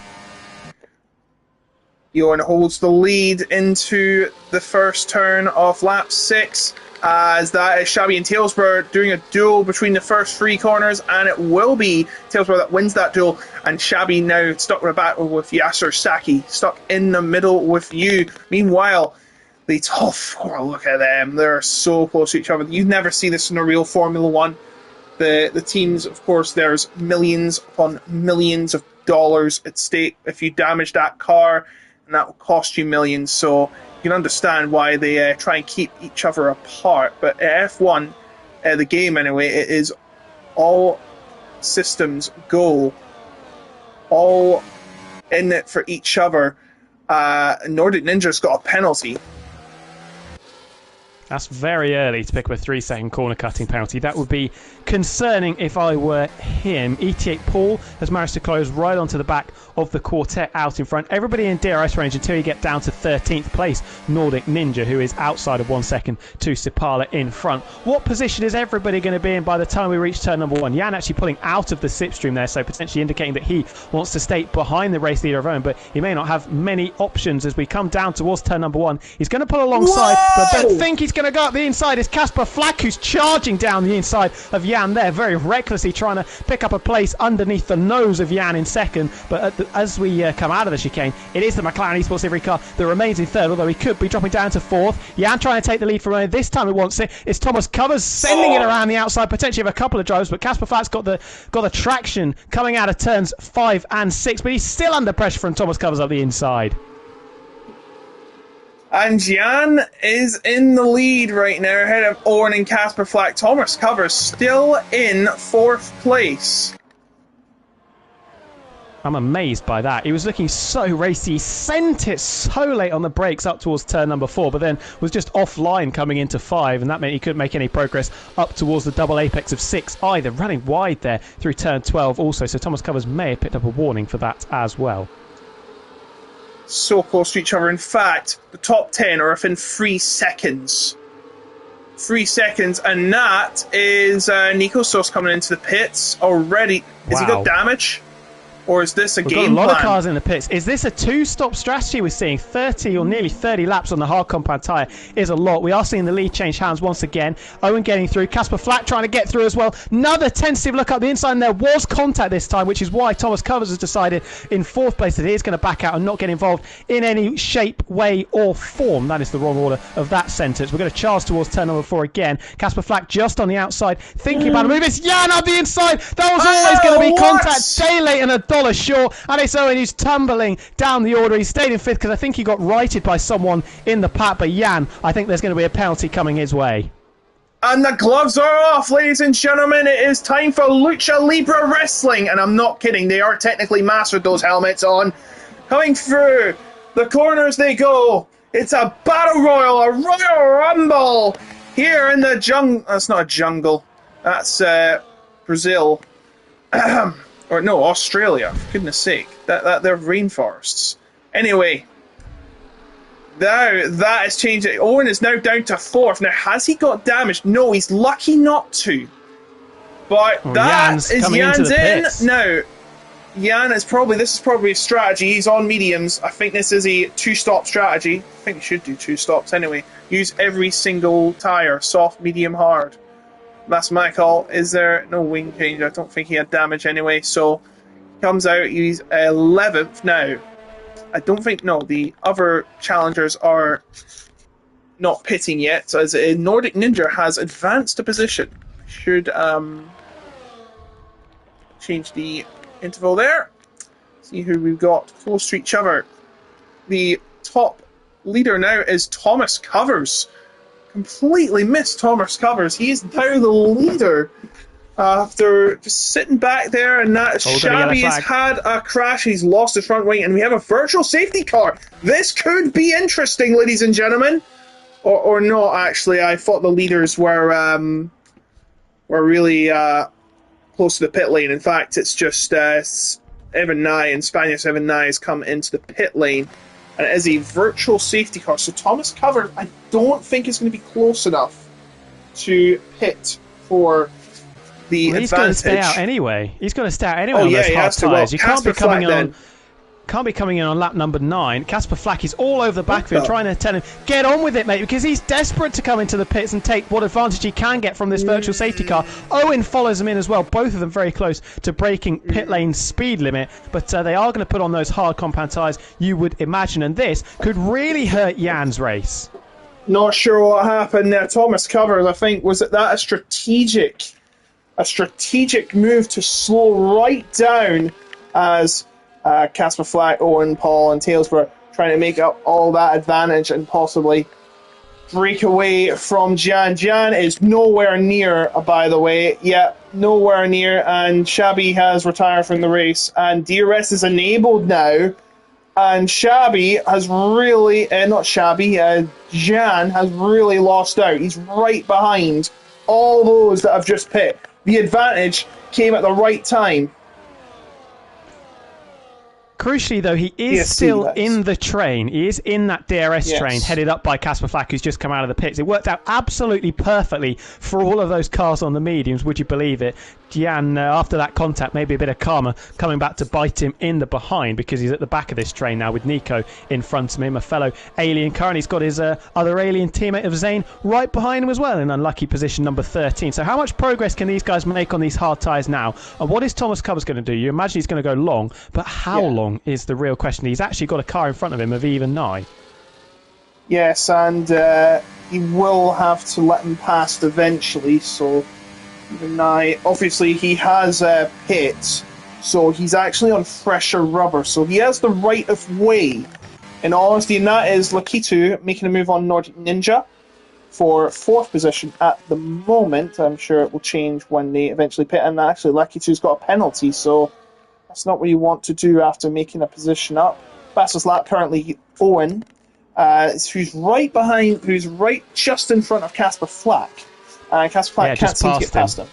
Johan holds the lead into the first turn of lap 6, as that is Shabby and Tailsborough doing a duel between the first 3 corners, and it will be Tailsborough that wins that duel, and Shabby now stuck with a battle with Yasser Saki, stuck in the middle with you. Meanwhile, the top 4, look at them, they're so close to each other. You never see this in a real Formula 1. The teams, of course, there's millions upon millions of dollars at stake if you damage that car, and that will cost you millions, so you can understand why they try and keep each other apart. But F1, the game anyway, it is all systems go, all in it for each other. Nordic Ninja's got a penalty. That's very early to pick up a 3-second corner cutting penalty. That would be concerning if I were him. ET8 Paul has managed to close right onto the back of the quartet out in front. Everybody in DRS range until you get down to 13th place. Nordic Ninja, who is outside of 1 second to Sipala in front. What position is everybody going to be in by the time we reach turn number 1? Jan actually pulling out of the slipstream there, so potentially indicating that he wants to stay behind the race leader of Owen, but he may not have many options as we come down towards turn number 1. He's going to pull alongside, but I don't think he's going to go up the inside. It's Casper Flack who's charging down the inside of Jan there, very recklessly trying to pick up a place underneath the nose of Jan in second. But as we come out of the chicane, it is the McLaren Esports livery car that remains in third, although he could be dropping down to fourth. Jan trying to take the lead from Owen. This time he wants it. It's Thomas Covers sending it around the outside, potentially of a couple of drivers, but Casper Flack's got the traction coming out of turns 5 and 6, but he's still under pressure from Thomas Covers up the inside. And Jan is in the lead right now, ahead of Owen and Casper Flack. Thomas Covers still in 4th place. I'm amazed by that. He was looking so racy. He sent it so late on the brakes up towards turn number 4, but then was just offline coming into 5, and that meant he couldn't make any progress up towards the double apex of 6 either. Running wide there through turn 12 also, so Thomas Covers may have picked up a warning for that as well. So close to each other. In fact, the top 10 are within 3 seconds. 3 seconds, and that is Nico Sos coming into the pits already. Has he got damage? Or is this a game plan? We've got a lot of cars in the pits. Is this a 2-stop strategy we're seeing? 30 or nearly 30 laps on the hard compound tyre is a lot. We are seeing the lead change hands once again. Owen getting through. Casper Flack trying to get through as well. Another tentative look up the inside, and there was contact this time, which is why Thomas Covers has decided in 4th place that he is going to back out and not get involved in any shape, way or form. That is the wrong order of that sentence. We're going to charge towards turn number 4 again. Casper Flack just on the outside, thinking about a move. It's Jan up the inside. That was always going to be contact. Day late and $1 short, and it's Owen who's tumbling down the order. He stayed in 5th because I think he got righted by someone in the pack, but Jan, I think there's going to be a penalty coming his way. And the gloves are off, ladies and gentlemen. It is time for Lucha Libre Wrestling, and I'm not kidding, they are technically mastered those helmets on. Coming through the corners they go. It's a battle royal, a Royal Rumble here in the jungle. That's not a jungle, that's Brazil. Or no, Australia, for goodness sake. They're rainforests. Anyway, now that has changed. Owen is now down to 4th. Now, has he got damaged? No, he's lucky not to. But Jan's in. Now, Jan is this is probably a strategy. He's on mediums. I think this is a 2-stop strategy. I think he should do 2 stops anyway. Use every single tyre, soft, medium, hard. That's my call. Is there no wing change? I don't think he had damage anyway. So comes out. He's 11th now. I don't think the other challengers are not pitting yet. So as Nordic Ninja has advanced a position. Should change the interval there. See who we've got close to each other. The top leader now is Thomas Covers. completely missed Thomas Covers. He is now the leader after just sitting back there, and that Shabby has had a crash. He's lost his front wing, and we have a virtual safety car. This could be interesting, ladies and gentlemen. Or not, actually. I thought the leaders were really close to the pit lane. In fact, it's just Evan Nye and Spanish Evan Nye has come into the pit lane, and it is a virtual safety car. So Thomas Covers, I don't think is going to be close enough to pit for the advantage. He's going to stay out anyway. He's going to stay out anyway on those hard tyres. You can't be coming in then. Can't be coming in on lap number 9. Casper Flack is all over the back of him, trying to tell him, get on with it, mate, because he's desperate to come into the pits and take what advantage he can get from this virtual safety car. Owen follows him in as well, both of them very close to breaking pit lane speed limit, but they are going to put on those hard compound tyres, you would imagine, and this could really hurt Jan's race. Not sure what happened there. Thomas Covers, I think, was that a strategic move to slow right down as Casper Flack, Owen, Paul, and Tails were trying to make up all that advantage and possibly break away from Jan. Jan is nowhere near, by the way. Yeah, nowhere near. And Shabby has retired from the race. And DRS is enabled now. And Shabby has really, Jan has really lost out. He's right behind all those that have just pit. The advantage came at the right time. Crucially, though, he is still in the train. He is in that DRS train headed up by Casper Flack, who's just come out of the pits. It worked out absolutely perfectly for all of those cars on the mediums, would you believe it? Jan, after that contact, maybe a bit of karma coming back to bite him in the behind, because he's at the back of this train now with Nico in front of him, a fellow alien car, and he's got his other alien teammate of Zane right behind him as well in unlucky position number 13. So how much progress can these guys make on these hard tyres now? And what is Thomas Covers going to do? You imagine he's going to go long, but how long is the real question? He's actually got a car in front of him of even Nye. Yes, and he will have to let him past eventually, so even Nye, obviously he has pits, so he's actually on fresher rubber, so he has the right of way, in all honesty, and that is Lakitu making a move on Nordic Ninja for 4th position at the moment. I'm sure it will change when they eventually pit, and actually Lakitu's got a penalty, so that's not what you want to do after making a position up. Fastest lap currently Owen, who's right just in front of Casper Flack. Casper Flack can't seem to get past him.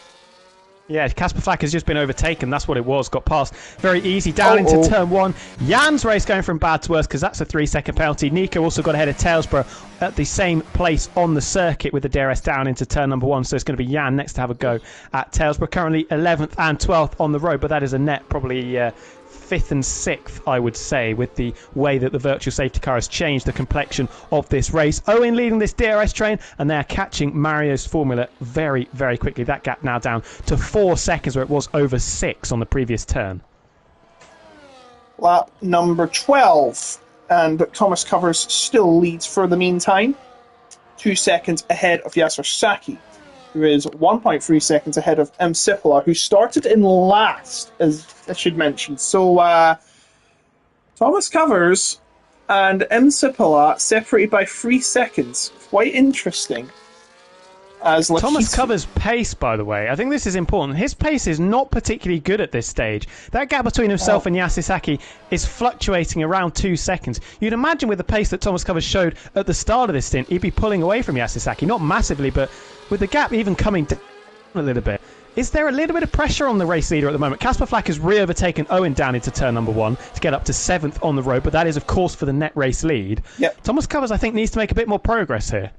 Yeah, Casper Flack has just been overtaken. That's what it was. Got past very easy down into turn 1. Jan's race going from bad to worse because that's a 3-second penalty. Nico also got ahead of Tailsborough at the same place on the circuit with the DRS down into turn number 1. So it's going to be Jan next to have a go at Tailsborough. Currently 11th and 12th on the road, but that is a net probably 5th and 6th, I would say, with the way that the virtual safety car has changed the complexion of this race. Owen leading this DRS train, and they're catching Mario's Formula very, very quickly. That gap now down to 4 seconds, where it was over 6 on the previous turn. Lap number 12, and Thomas Covers still leads for the meantime. 2 seconds ahead of Yasser Saki, who is 1.3 seconds ahead of M. Sipola, who started in last, as I should mention. So, Thomas Covers and M. Sipola separated by 3 seconds. Quite interesting. As Thomas Covers' pace, by the way, I think this is important. His pace is not particularly good at this stage. That gap between himself and Yasisaki is fluctuating around 2 seconds. You'd imagine with the pace that Thomas Covers showed at the start of this stint, he'd be pulling away from Yasisaki. Not massively, but with the gap even coming down a little bit. Is there a little bit of pressure on the race leader at the moment? Casper Flack has re-overtaken Owen down into turn number 1 to get up to 7th on the road, but that is, of course, for the net race lead. Yep. Thomas Covers, I think, needs to make a bit more progress here.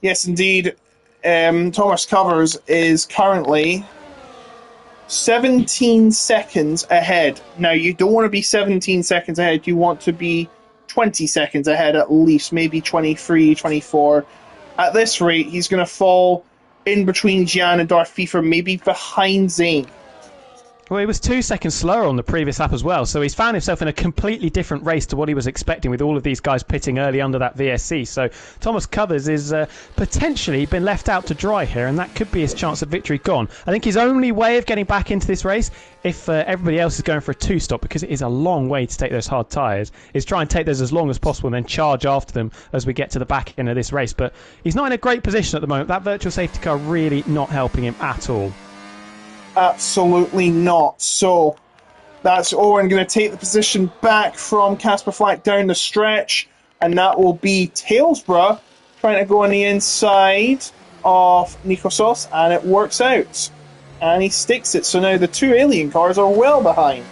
Yes, indeed. Thomas Covers is currently 17 seconds ahead. Now, you don't want to be 17 seconds ahead. You want to be 20 seconds ahead at least, maybe 23, 24. At this rate, he's going to fall in between Gian and Darth FIFA, maybe behind Zane. Well, he was 2 seconds slower on the previous lap as well, so he's found himself in a completely different race to what he was expecting with all of these guys pitting early under that VSC. So Thomas Covers is potentially been left out to dry here, and that could be his chance of victory gone. I think his only way of getting back into this race, if everybody else is going for a two-stop, because it is a long way to take those hard tyres, is try and take those as long as possible and then charge after them as we get to the back end of this race. But he's not in a great position at the moment. That virtual safety car really not helping him at all. Absolutely not. So that's Owen going to take the position back from Casper Flack down the stretch, and that will be Talesborough trying to go on the inside of Nico Sauce, and it works out. And he sticks it. So now the two alien cars are well behind.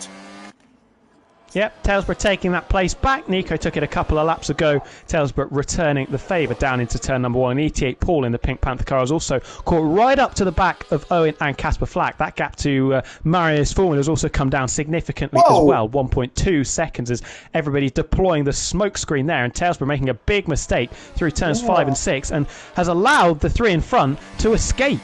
Yep, Talesborough taking that place back. Nico took it a couple of laps ago. Talesborough returning the favour down into turn number 1. And ET8 Paul in the Pink Panther car is also caught right up to the back of Owen and Casper Flack. That gap to Marius Foreman has also come down significantly as well. 1.2 seconds as everybody deploying the smoke screen there. And Talesborough making a big mistake through turns 5 and 6 and has allowed the three in front to escape.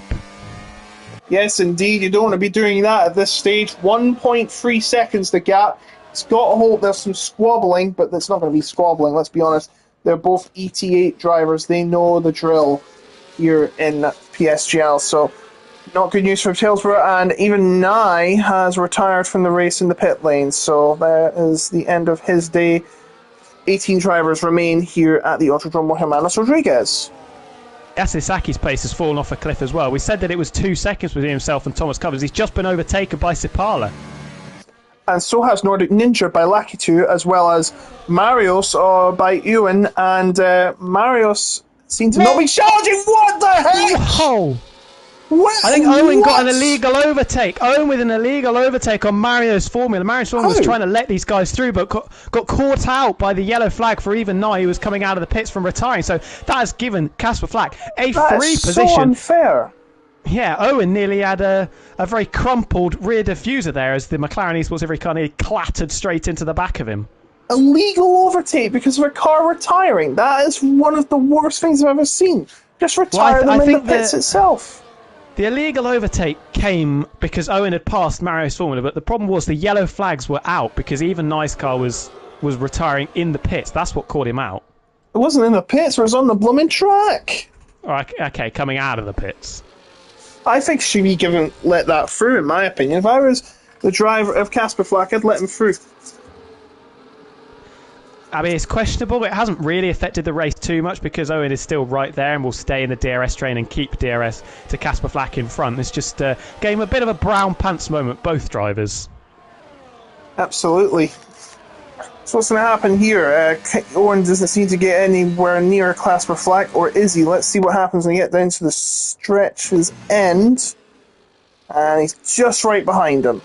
Yes, indeed. You don't want to be doing that at this stage. 1.3 seconds the gap. It's got to hold. There's some squabbling, but it's not going to be squabbling, let's be honest. They're both ET8 drivers. They know the drill here in PSGL. So, not good news for Talesborough. And even Nye has retired from the race in the pit lane. So, that is the end of his day. 18 drivers remain here at the Autodromo Hermanos Rodriguez. Yasusaki's pace has fallen off a cliff as well. We said that it was 2 seconds between himself and Thomas Covers. He's just been overtaken by Sipala. And so has Nordic Ninja by Lakitu, as well as Marios by Ewan. And Marios seems to not be charging. What the heck? Whoa! I think Owen got an illegal overtake. Owen with an illegal overtake on Mario's Formula. Mario's Formula was trying to let these guys through, but got caught out by the yellow flag for even Nye, who was coming out of the pits from retiring. So that has given Casper Flack a free position. So unfair. Yeah, Owen nearly had a very crumpled rear diffuser there as the McLaren Esports every car nearly clattered straight into the back of him. Illegal overtake because of a car retiring. That is one of the worst things I've ever seen. Just retire them in the pits itself. The illegal overtake came because Owen had passed Mario's Formula, but the problem was the yellow flags were out because even Nice car was retiring in the pits. That's what caught him out. It wasn't in the pits, it was on the blooming track. Okay, coming out of the pits. I think she be let that through, in my opinion. If I was the driver of Casper Flack, I'd let him through. I mean, it's questionable, but it hasn't really affected the race too much because Owen is still right there and will stay in the DRS train and keep DRS to Casper Flack in front. It's just gave him a bit of a brown pants moment, both drivers. Absolutely. So what's going to happen here? Owen doesn't seem to get anywhere near Casper Flack, or is he? Let's see what happens when we get down to the stretch's end. And he's just right behind him.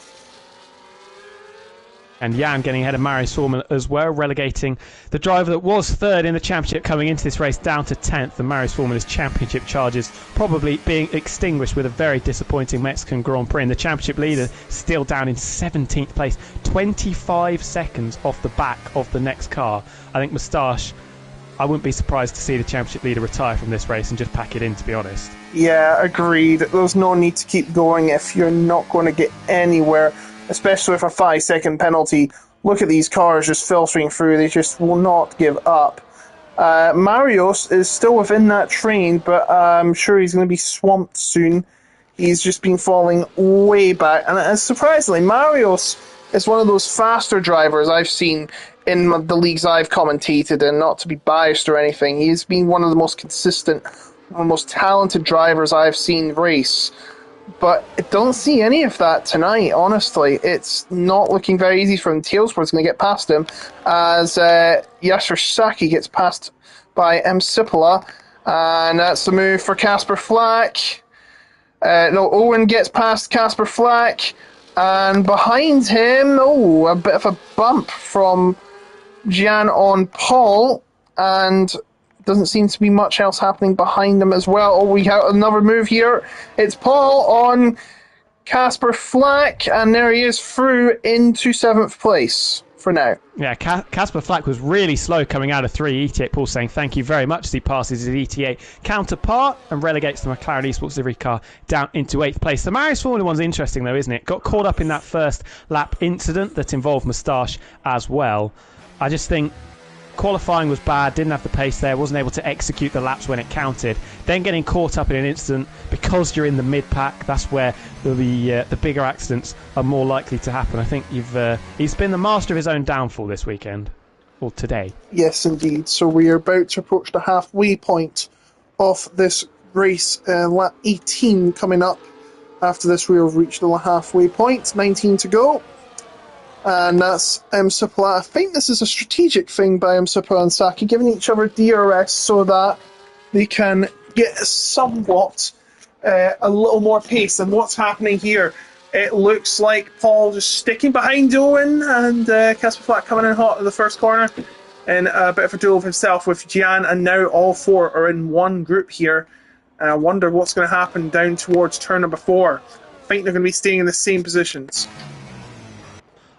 And Jan getting ahead of Marius Foreman as well, relegating the driver that was third in the championship coming into this race down to 10th. And Marius Foreman's championship charges probably being extinguished with a very disappointing Mexican Grand Prix. And the championship leader still down in 17th place, 25 seconds off the back of the next car. I think Moustache, I wouldn't be surprised to see the championship leader retire from this race and just pack it in, to be honest. Yeah, agreed. There's no need to keep going if you're not going to get anywhere. Especially with a 5-second penalty. Look at these cars just filtering through. They just will not give up. Marios is still within that train, but I'm sure he's going to be swamped soon. He's just been falling way back. And surprisingly, Marios is one of those faster drivers I've seen in the leagues I've commentated, and not to be biased or anything. He's been one of the most consistent, one of the most talented drivers I've seen race. But I don't see any of that tonight, honestly. It's not looking very easy for him. Talesborough's going to get past him as Yasursaki gets passed by M. Cipolla. And that's the move for Casper Flack. Owen gets past Casper Flack. And behind him, a bit of a bump from Gian on Paul. And doesn't seem to be much else happening behind them as well. We have another move here. It's Paul on Casper Flack, and there he is through into 7th place for now. Yeah, Casper Flack was really slow coming out of 3. ET8 Paul saying thank you very much as he passes his ET8 counterpart and relegates the McLaren Esports livery car down into 8th place. The Marius Formula 1's interesting though, isn't it? Got caught up in that first lap incident that involved Moustache as well. I just think qualifying was bad, didn't have the pace there, wasn't able to execute the laps when it counted. Then getting caught up in an incident because you're in the mid-pack, that's where the bigger accidents are more likely to happen. I think he's been the master of his own downfall this weekend, or today. Yes, indeed. So we are about to approach the halfway point of this race, lap 18 coming up. After this, we will reach the halfway point, 19 to go. And that's MSIPLA. I think this is a strategic thing by MSIPLA and Saki, giving each other DRS so that they can get somewhat a little more pace. And what's happening here? It looks like Paul just sticking behind Owen and Casper Flack coming in hot in the first corner. And a bit of a duel of himself with Gian, and now all 4 are in one group here. And I wonder what's going to happen down towards turn number 4. I think they're going to be staying in the same positions.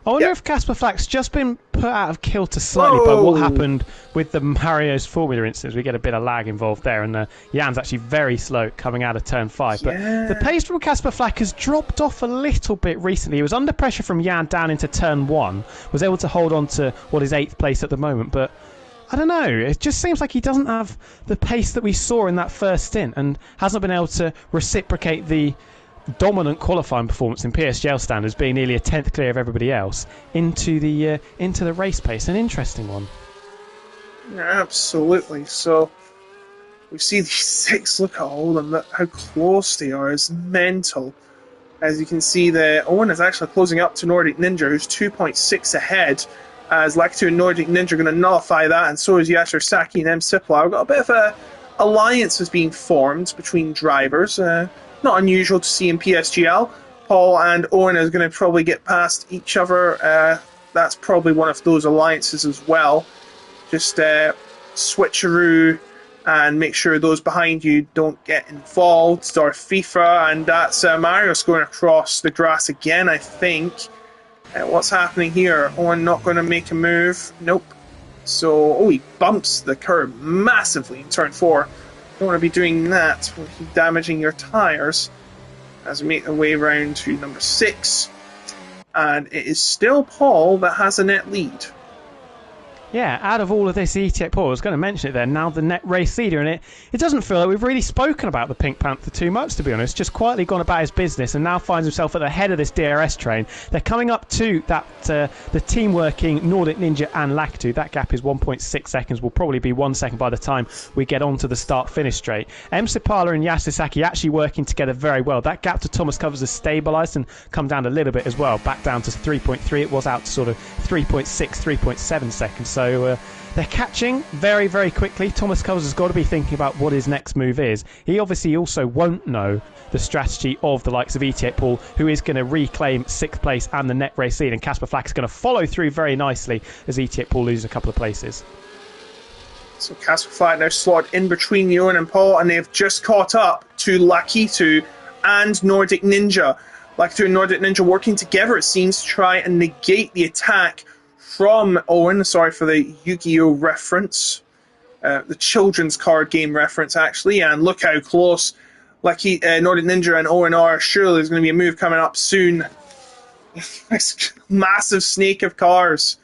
I wonder if Casper Flack's just been put out of kilter slightly by what happened with the Mario's Formula instance. We get a bit of lag involved there, and Jan's actually very slow coming out of turn 5. But the pace from Casper Flack has dropped off a little bit recently. He was under pressure from Jan down into turn 1, was able to hold on to what is 8th place at the moment, but I don't know, it just seems like he doesn't have the pace that we saw in that first stint and hasn't been able to reciprocate the dominant qualifying performance in PSGL standards, being nearly a 10th clear of everybody else, into the race pace. An interesting one. Yeah, absolutely. So we see these 6. Look at all of them. How close they are. It's mental. As you can see, Owen is actually closing up to Nordic Ninja, who's 2.6 ahead. As Lakitu and Nordic Ninja are going to nullify that, and so is Yashir Saki and MSIPLA. We've got a bit of a alliance has been formed between drivers. Not unusual to see in PSGL. Paul and Owen are going to probably get past each other. That's probably one of those alliances as well. Just switcheroo and make sure those behind you don't get involved. Start FIFA, and that's Marius going across the grass again, I think. What's happening here? Owen not going to make a move. Nope. So, he bumps the curb massively in turn 4. Don't want to be doing that with damaging your tyres. As we make our way around to number 6. And it is still Paul that has a net lead. Yeah, out of all of this ETEC Paul, I was going to mention it there, now the net race leader, and it doesn't feel like we've really spoken about the Pink Panther too much, to be honest. Just quietly gone about his business and now finds himself at the head of this DRS train. They're coming up to that the team-working Nordic Ninja and Lakitu. That gap is 1.6 seconds, will probably be 1 second by the time we get onto the start-finish straight. MSIPLA and Yasisaki actually working together very well. That gap to Thomas Covers has stabilised and come down a little bit as well, back down to 3.3. It was out to sort of 3.6, 3.7 seconds. So they're catching very, very quickly. Thomas Covers has got to be thinking about what his next move is. He obviously also won't know the strategy of the likes of ET8 Paul, who is going to reclaim 6th place and the net race lead, and Casper Flack is going to follow through very nicely as ET8 Paul loses a couple of places. So Casper Flack now slotted in between Owen and Paul, and they've just caught up to Lakitu and Nordic Ninja. Lakitu and Nordic Ninja working together, it seems, to try and negate the attack from Owen. Sorry for the Yu-Gi-Oh reference, the children's card game reference actually. And look how close Nordic Ninja and Owen are. Surely there's going to be a move coming up soon. This massive snake of cars,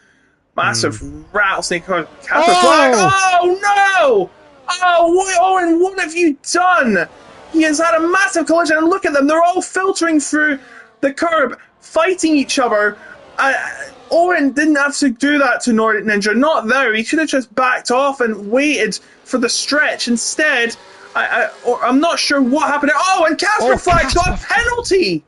massive rattlesnake of cars. Casper Flack. Oh no! Oh Owen, what have you done? He has had a massive collision, and look at them. They're all filtering through the curb, fighting each other. Owen didn't have to do that to Nordic Ninja. Not there. He should have just backed off and waited for the stretch. Instead, I'm not sure what happened. Oh, and Casper Flack got a penalty.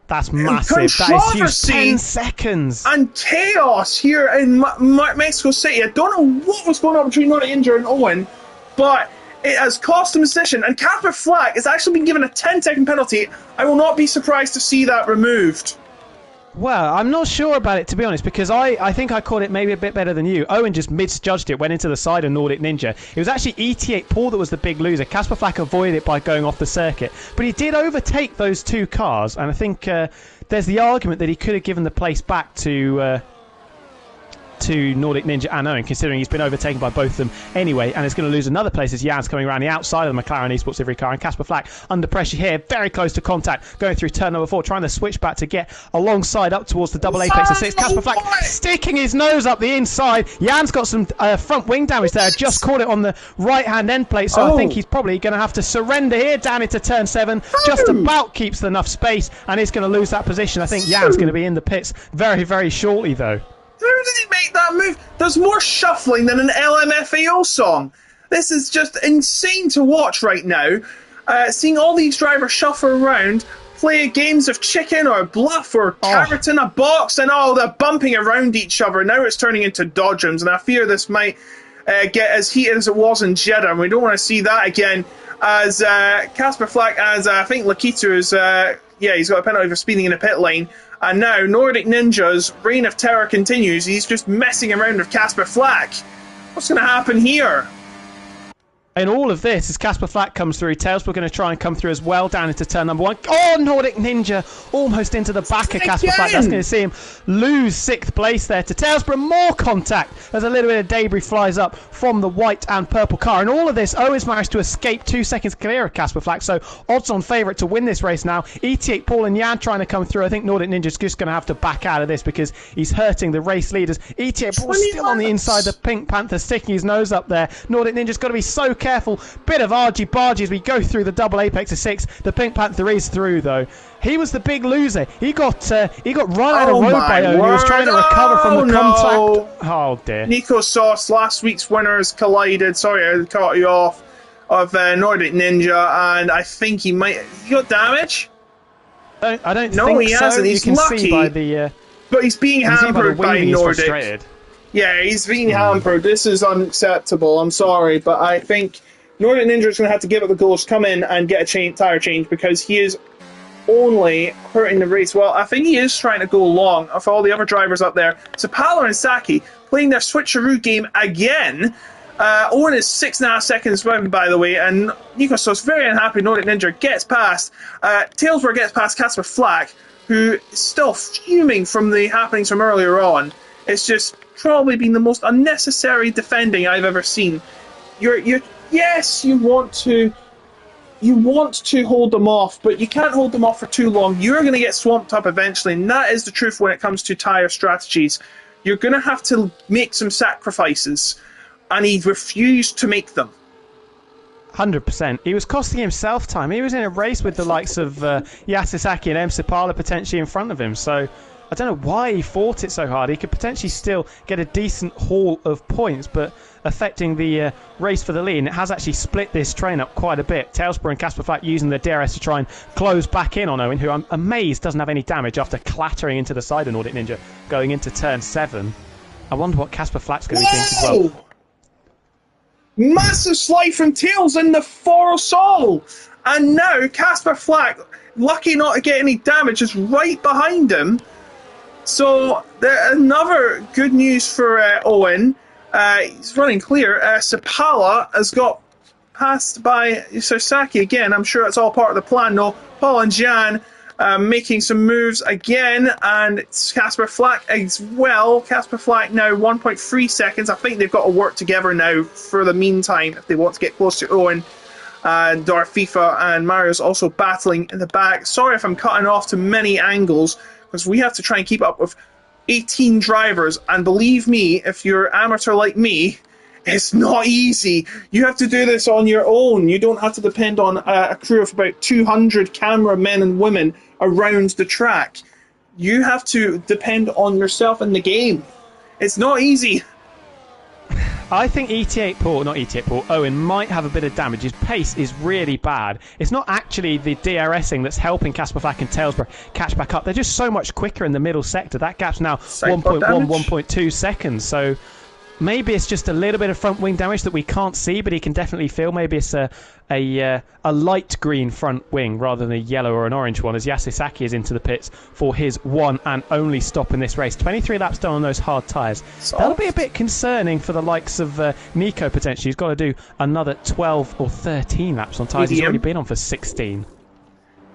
That's massive. That is huge. 10 seconds. And chaos here in Mexico City. I don't know what was going on between Nordic Ninja and Owen, but it has cost him a position. And Casper Flack has actually been given a 10-second penalty. I will not be surprised to see that removed. Well, I'm not sure about it, to be honest, because I think I caught it maybe a bit better than you. Owen just misjudged it, went into the side of Nordic Ninja. It was actually ET8 Paul that was the big loser. Casper Flack avoided it by going off the circuit. But he did overtake those 2 cars, and I think there's the argument that he could have given the place back to to Nordic Ninja and Owen, considering he's been overtaken by both of them anyway, and is going to lose another place as Jan's coming around the outside of the McLaren Esports livery car, and Casper Flack under pressure here, very close to contact, going through turn number 4, trying to switch back to get alongside up towards the double apex of 6. Casper Flack sticking his nose up the inside. Jan's got some front wing damage there, just caught it on the right hand end plate, so I think he's probably going to have to surrender here down into turn 7, just about keeps enough space, and is going to lose that position. I think Jan's going to be in the pits very, very shortly though. How did he make that move? There's more shuffling than an LMFAO song. This is just insane to watch right now. Seeing all these drivers shuffle around, play games of chicken or bluff or carrot in a box, and they're bumping around each other. Now it's turning into dodgems, and I fear this might get as heated as it was in Jeddah, and we don't want to see that again. As Casper Flack, as I think Lakitu is, he's got a penalty for speeding in the pit lane. And now Nordic Ninja's reign of terror continues. He's just messing around with Casper Flack. What's going to happen here? In all of this, as Casper Flack comes through, Tailsborough going to try and come through as well down into turn number 1. Oh, Nordic Ninja almost into the back of Casper Flack. That's going to see him lose 6th place there to Tailsborough. More contact as a little bit of debris flies up from the white and purple car. In all of this, Owens managed to escape 2 seconds clear of Casper Flack, so odds-on favourite to win this race now. ET8, Paul and Jan trying to come through. I think Nordic Ninja's just going to have to back out of this because he's hurting the race leaders. ET8, Paul still on the inside, the Pink Panther sticking his nose up there. Nordic Ninja's got to be so careful. Bit of argy-bargy as we go through the double apex of 6. The Pink Panther is through though. He was the big loser. He got run out of road by Owen. He was trying to recover from the contact. Oh dear. Nico Sauce, last week's winners collided. Sorry, I cut you off. Of Nordic Ninja, and I think he got damage. I don't no, think he so. hasn't. He's you can lucky. See by the, but he's being hampered by Nordic. Frustrated. Yeah, he's being hampered. This is unacceptable. I'm sorry, but I think Nordic Ninja is going to have to give up the goals, come in and get a tyre change because he is only hurting the race. Well, I think he is trying to go long of all the other drivers up there. Sapala and Saki playing their switcheroo game again. Owen is 6.5 seconds behind, by the way, and Nikos is very unhappy. Nordic Ninja gets past. Tailsborough gets past Casper Flack, who is still fuming from the happenings from earlier on. It's just probably been the most unnecessary defending I've ever seen. Yes, you want to hold them off, but you can't hold them off for too long. You're going to get swamped up eventually, and that is the truth when it comes to tyre strategies. You're going to have to make some sacrifices, and he refused to make them. 100%. He was costing himself time. He was in a race with the likes of Yasisaki and M. Sipala potentially in front of him, so I don't know why he fought it so hard. He could potentially still get a decent haul of points, but affecting the race for the lead. And it has actually split this train up quite a bit. Tailsborough and Casper Flack using the DRS to try and close back in on Owen, who I'm amazed doesn't have any damage after clattering into the side of Nordic Ninja going into turn 7. I wonder what Casper Flack's going to be thinking as well. Massive slide from Tails in the Forosol! And now Casper Flack, lucky not to get any damage, is right behind him. So, another good news for Owen. He's running clear. Sapala has got passed by Sasaki again. I'm sure it's all part of the plan, though. Paul and Jan making some moves again, and it's Casper Flack as well. Casper Flack now 1.3 seconds. I think they've got to work together now for the meantime if they want to get close to Owen. And Darfifa and Mario's also battling in the back. Sorry if I'm cutting off to many angles, because we have to try and keep up with 18 drivers, and believe me, if you're amateur like me, it's not easy. You have to do this on your own. You don't have to depend on a crew of about 200 cameramen and women around the track. You have to depend on yourself in the game. It's not easy. I think Owen might have a bit of damage. His pace is really bad. It's not actually the DRSing that's helping Casper Flack and Tailsborough catch back up. They're just so much quicker in the middle sector. That gap's now 1.1, 1.2 seconds. So maybe it's just a little bit of front wing damage that we can't see, but he can definitely feel. Maybe it's a light green front wing rather than a yellow or an orange one, as Yasisaki is into the pits for his one and only stop in this race. 23 laps done on those hard tyres. That'll be a bit concerning for the likes of Nico potentially. He's got to do another 12 or 13 laps on tyres. He's already been on for 16.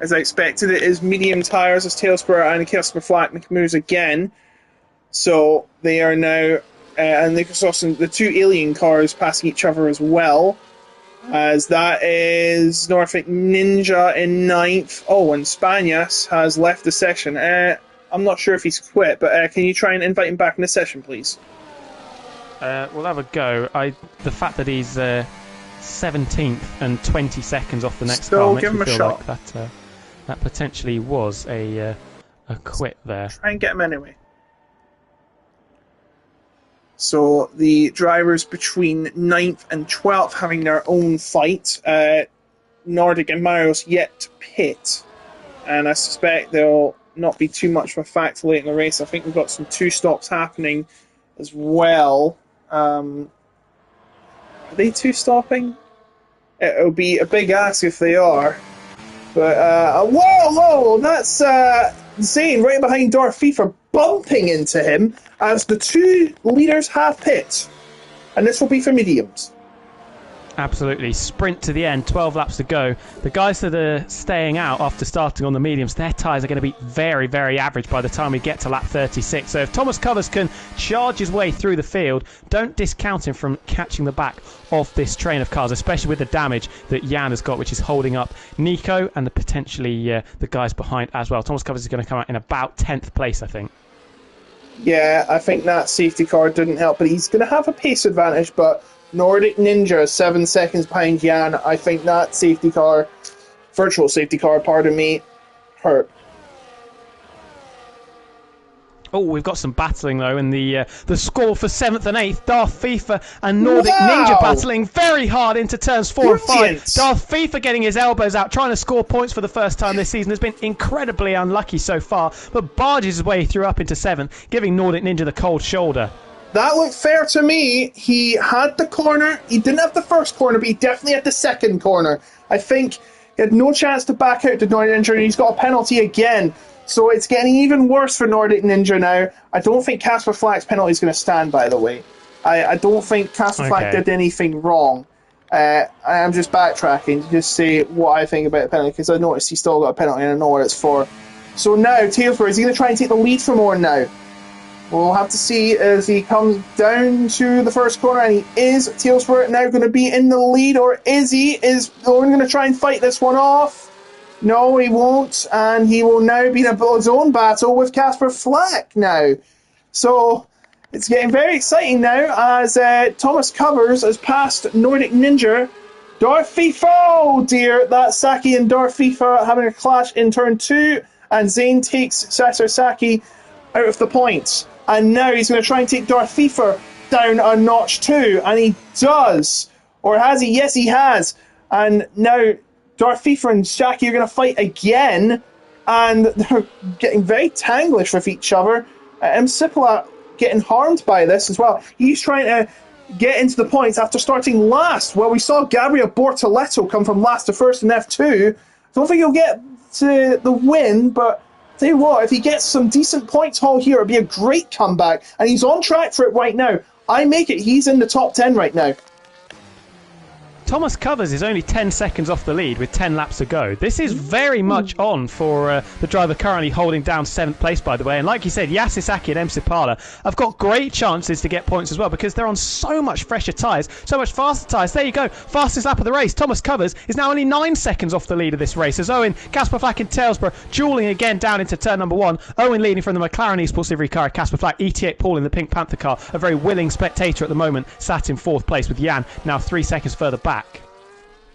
As I expected, it is medium tyres as Tailsborough and Casper Flack make moves again. So they are now and the two alien cars passing each other as well. As that is Norfolk Ninja in ninth. Oh, and Spanias has left the session. I'm not sure if he's quit, but can you try and invite him back in the session, please? We'll have a go. The fact that he's 17th and 20 seconds off the next car makes me feel like that potentially was a quit there. Try and get him anyway. So the drivers between 9th and 12th having their own fight. Nordic and Marios yet to pit. And I suspect they'll not be too much of a factor late in the race. I think we've got some 2 stops happening as well. Are they 2 stopping? It'll be a big ask if they are. But, whoa, that's Zane right behind Darth FIFA bumping into him as the 2 leaders have pit. And this will be for mediums. Absolutely. Sprint to the end, 12 laps to go. The guys that are staying out after starting on the mediums, their tyres are going to be very, very average by the time we get to lap 36. So if Thomas Covers can charge his way through the field, don't discount him from catching the back of this train of cars, especially with the damage that Jan has got, which is holding up Nico and potentially the guys behind as well. Thomas Covers is going to come out in about 10th place, I think. Yeah, I think that safety car didn't help, but he's going to have a pace advantage, but Nordic Ninja 7 seconds behind Jan. I think that virtual safety car, hurt. Oh, we've got some battling though in the score for 7th and 8th. Darth FIFA and Nordic Ninja battling very hard into turns 4 and 5. Darth FIFA getting his elbows out, trying to score points for the first time this season. Has been incredibly unlucky so far, but barges his way through up into 7th, giving Nordic Ninja the cold shoulder. That looked fair to me. He had the corner. He didn't have the first corner, but he definitely had the second corner. I think he had no chance to back out to Nordic Ninja, and he's got a penalty again. So it's getting even worse for Nordic Ninja now. I don't think Casper Flack's penalty is going to stand, by the way. I don't think Casper Flack did anything wrong. I am just backtracking to just say what I think about the penalty, because I noticed he still got a penalty and I know what it's for. So now, Tailsborough, is he going to try and take the lead from Owen now? We'll have to see as he comes down to the first corner, and he is. Tailsborough now going to be in the lead, or is he? Is Owen going to try and fight this one off? No, he won't, and he will now be in his own battle with Casper Flack now. So it's getting very exciting now as Thomas Covers has passed Nordic Ninja. Darth FIFA, oh dear, that's Saki and Darth FIFA having a clash in turn 2, and Zane takes Sasser Saki out of the points. And now he's going to try and take Darth FIFA down a notch too, and he does. Or has he? Yes, he has. And now Darth FIFA and Shaki are going to fight again, and they're getting very tanglish with each other. Sipala getting harmed by this as well. He's trying to get into the points after starting last. Well, we saw Gabriel Bortoletto come from last to first in F2. Don't think he'll get to the win, but tell you what, if he gets some decent points haul here, it'll be a great comeback, and he's on track for it right now. I make it, he's in the top 10 right now. Thomas Covers is only 10 seconds off the lead with 10 laps to go. This is very much on for the driver currently holding down 7th place, by the way. And like you said, Yasisaki and Sipala have got great chances to get points as well, because they're on so much fresher tyres, so much faster tyres. There you go, fastest lap of the race. Thomas Covers is now only 9 seconds off the lead of this race, as Owen, Casper Flack and Tailsborough dueling again down into turn number 1. Owen leading from the McLaren Esports livery car, Casper Flack, ET8 Paul in the Pink Panther car, a very willing spectator at the moment, sat in 4th place, with Jan now 3 seconds further back.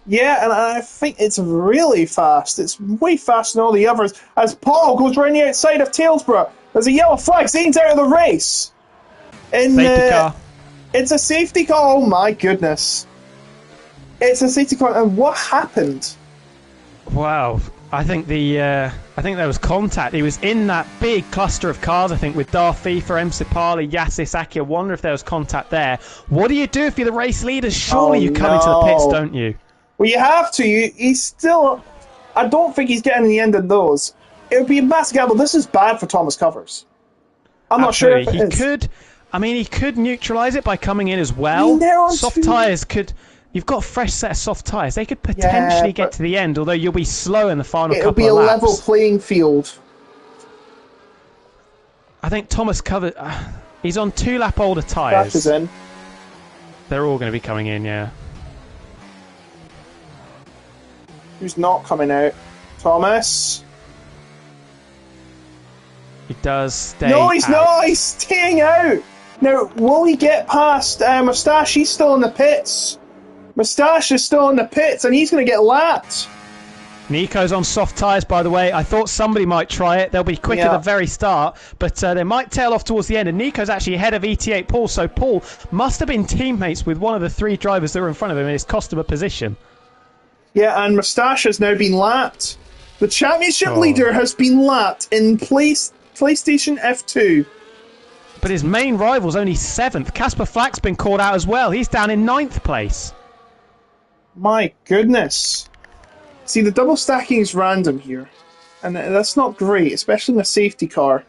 Yeah, and I think it's really fast. It's way faster than all the others. As Paul goes around the outside of Tailsborough, there's a yellow flag. Zane's out of the race. Safety car. It's a safety car. Oh my goodness. It's a safety car. And what happened? Wow. I think there was contact. He was in that big cluster of cars, I think, with Darth FIFA, Sipali, Yasisaki. I wonder if there was contact there. What do you do if you're the race leader? Surely you come into the pits, don't you? Well, you have to. He's still... I don't think he's getting the end of those. It would be a massive gamble. This is bad for Thomas Covers. I'm not sure if it is. He could neutralise it by coming in as well. Soft tyres could... You've got a fresh set of soft tyres. They could potentially get to the end, although you'll be slow in the final couple of laps. It'll be a level playing field. I think Thomas Covers... He's on 2-lap older Crash is tyres. in. They're all going to be coming in, yeah. Who's not coming out? Thomas. He does stay No, he's out. not. He's staying out. Now, will he get past Moustache? He's still in the pits. Moustache is still in the pits, and he's going to get lapped. Nico's on soft tyres, by the way. I thought somebody might try it. They'll be quick at the very start, but they might tail off towards the end. And Nico's actually ahead of ET8 Paul, so Paul must have been teammates with one of the 3 drivers that were in front of him, and it's cost him a position. Yeah, and Moustache has now been lapped. The championship leader has been lapped in PlayStation F2. But his main rival's only 7th. Casper Flack's been caught out as well. He's down in 9th place. My goodness. See, the double stacking is random here. And that's not great, especially in a safety car.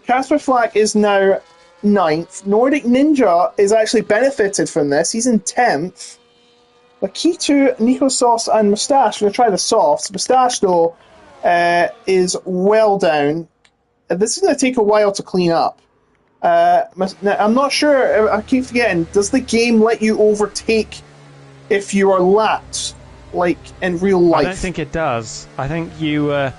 Casper Flack is now 9th. Nordic Ninja is actually benefited from this. He's in 10th. Lakitu, Nico Sauce, and Moustache. We're going to try the softs. Moustache, though, is well down. This is going to take a while to clean up. Now, I'm not sure. I keep forgetting. Does the game let you overtake if you are lapped, like in real life? I don't think it does. I think the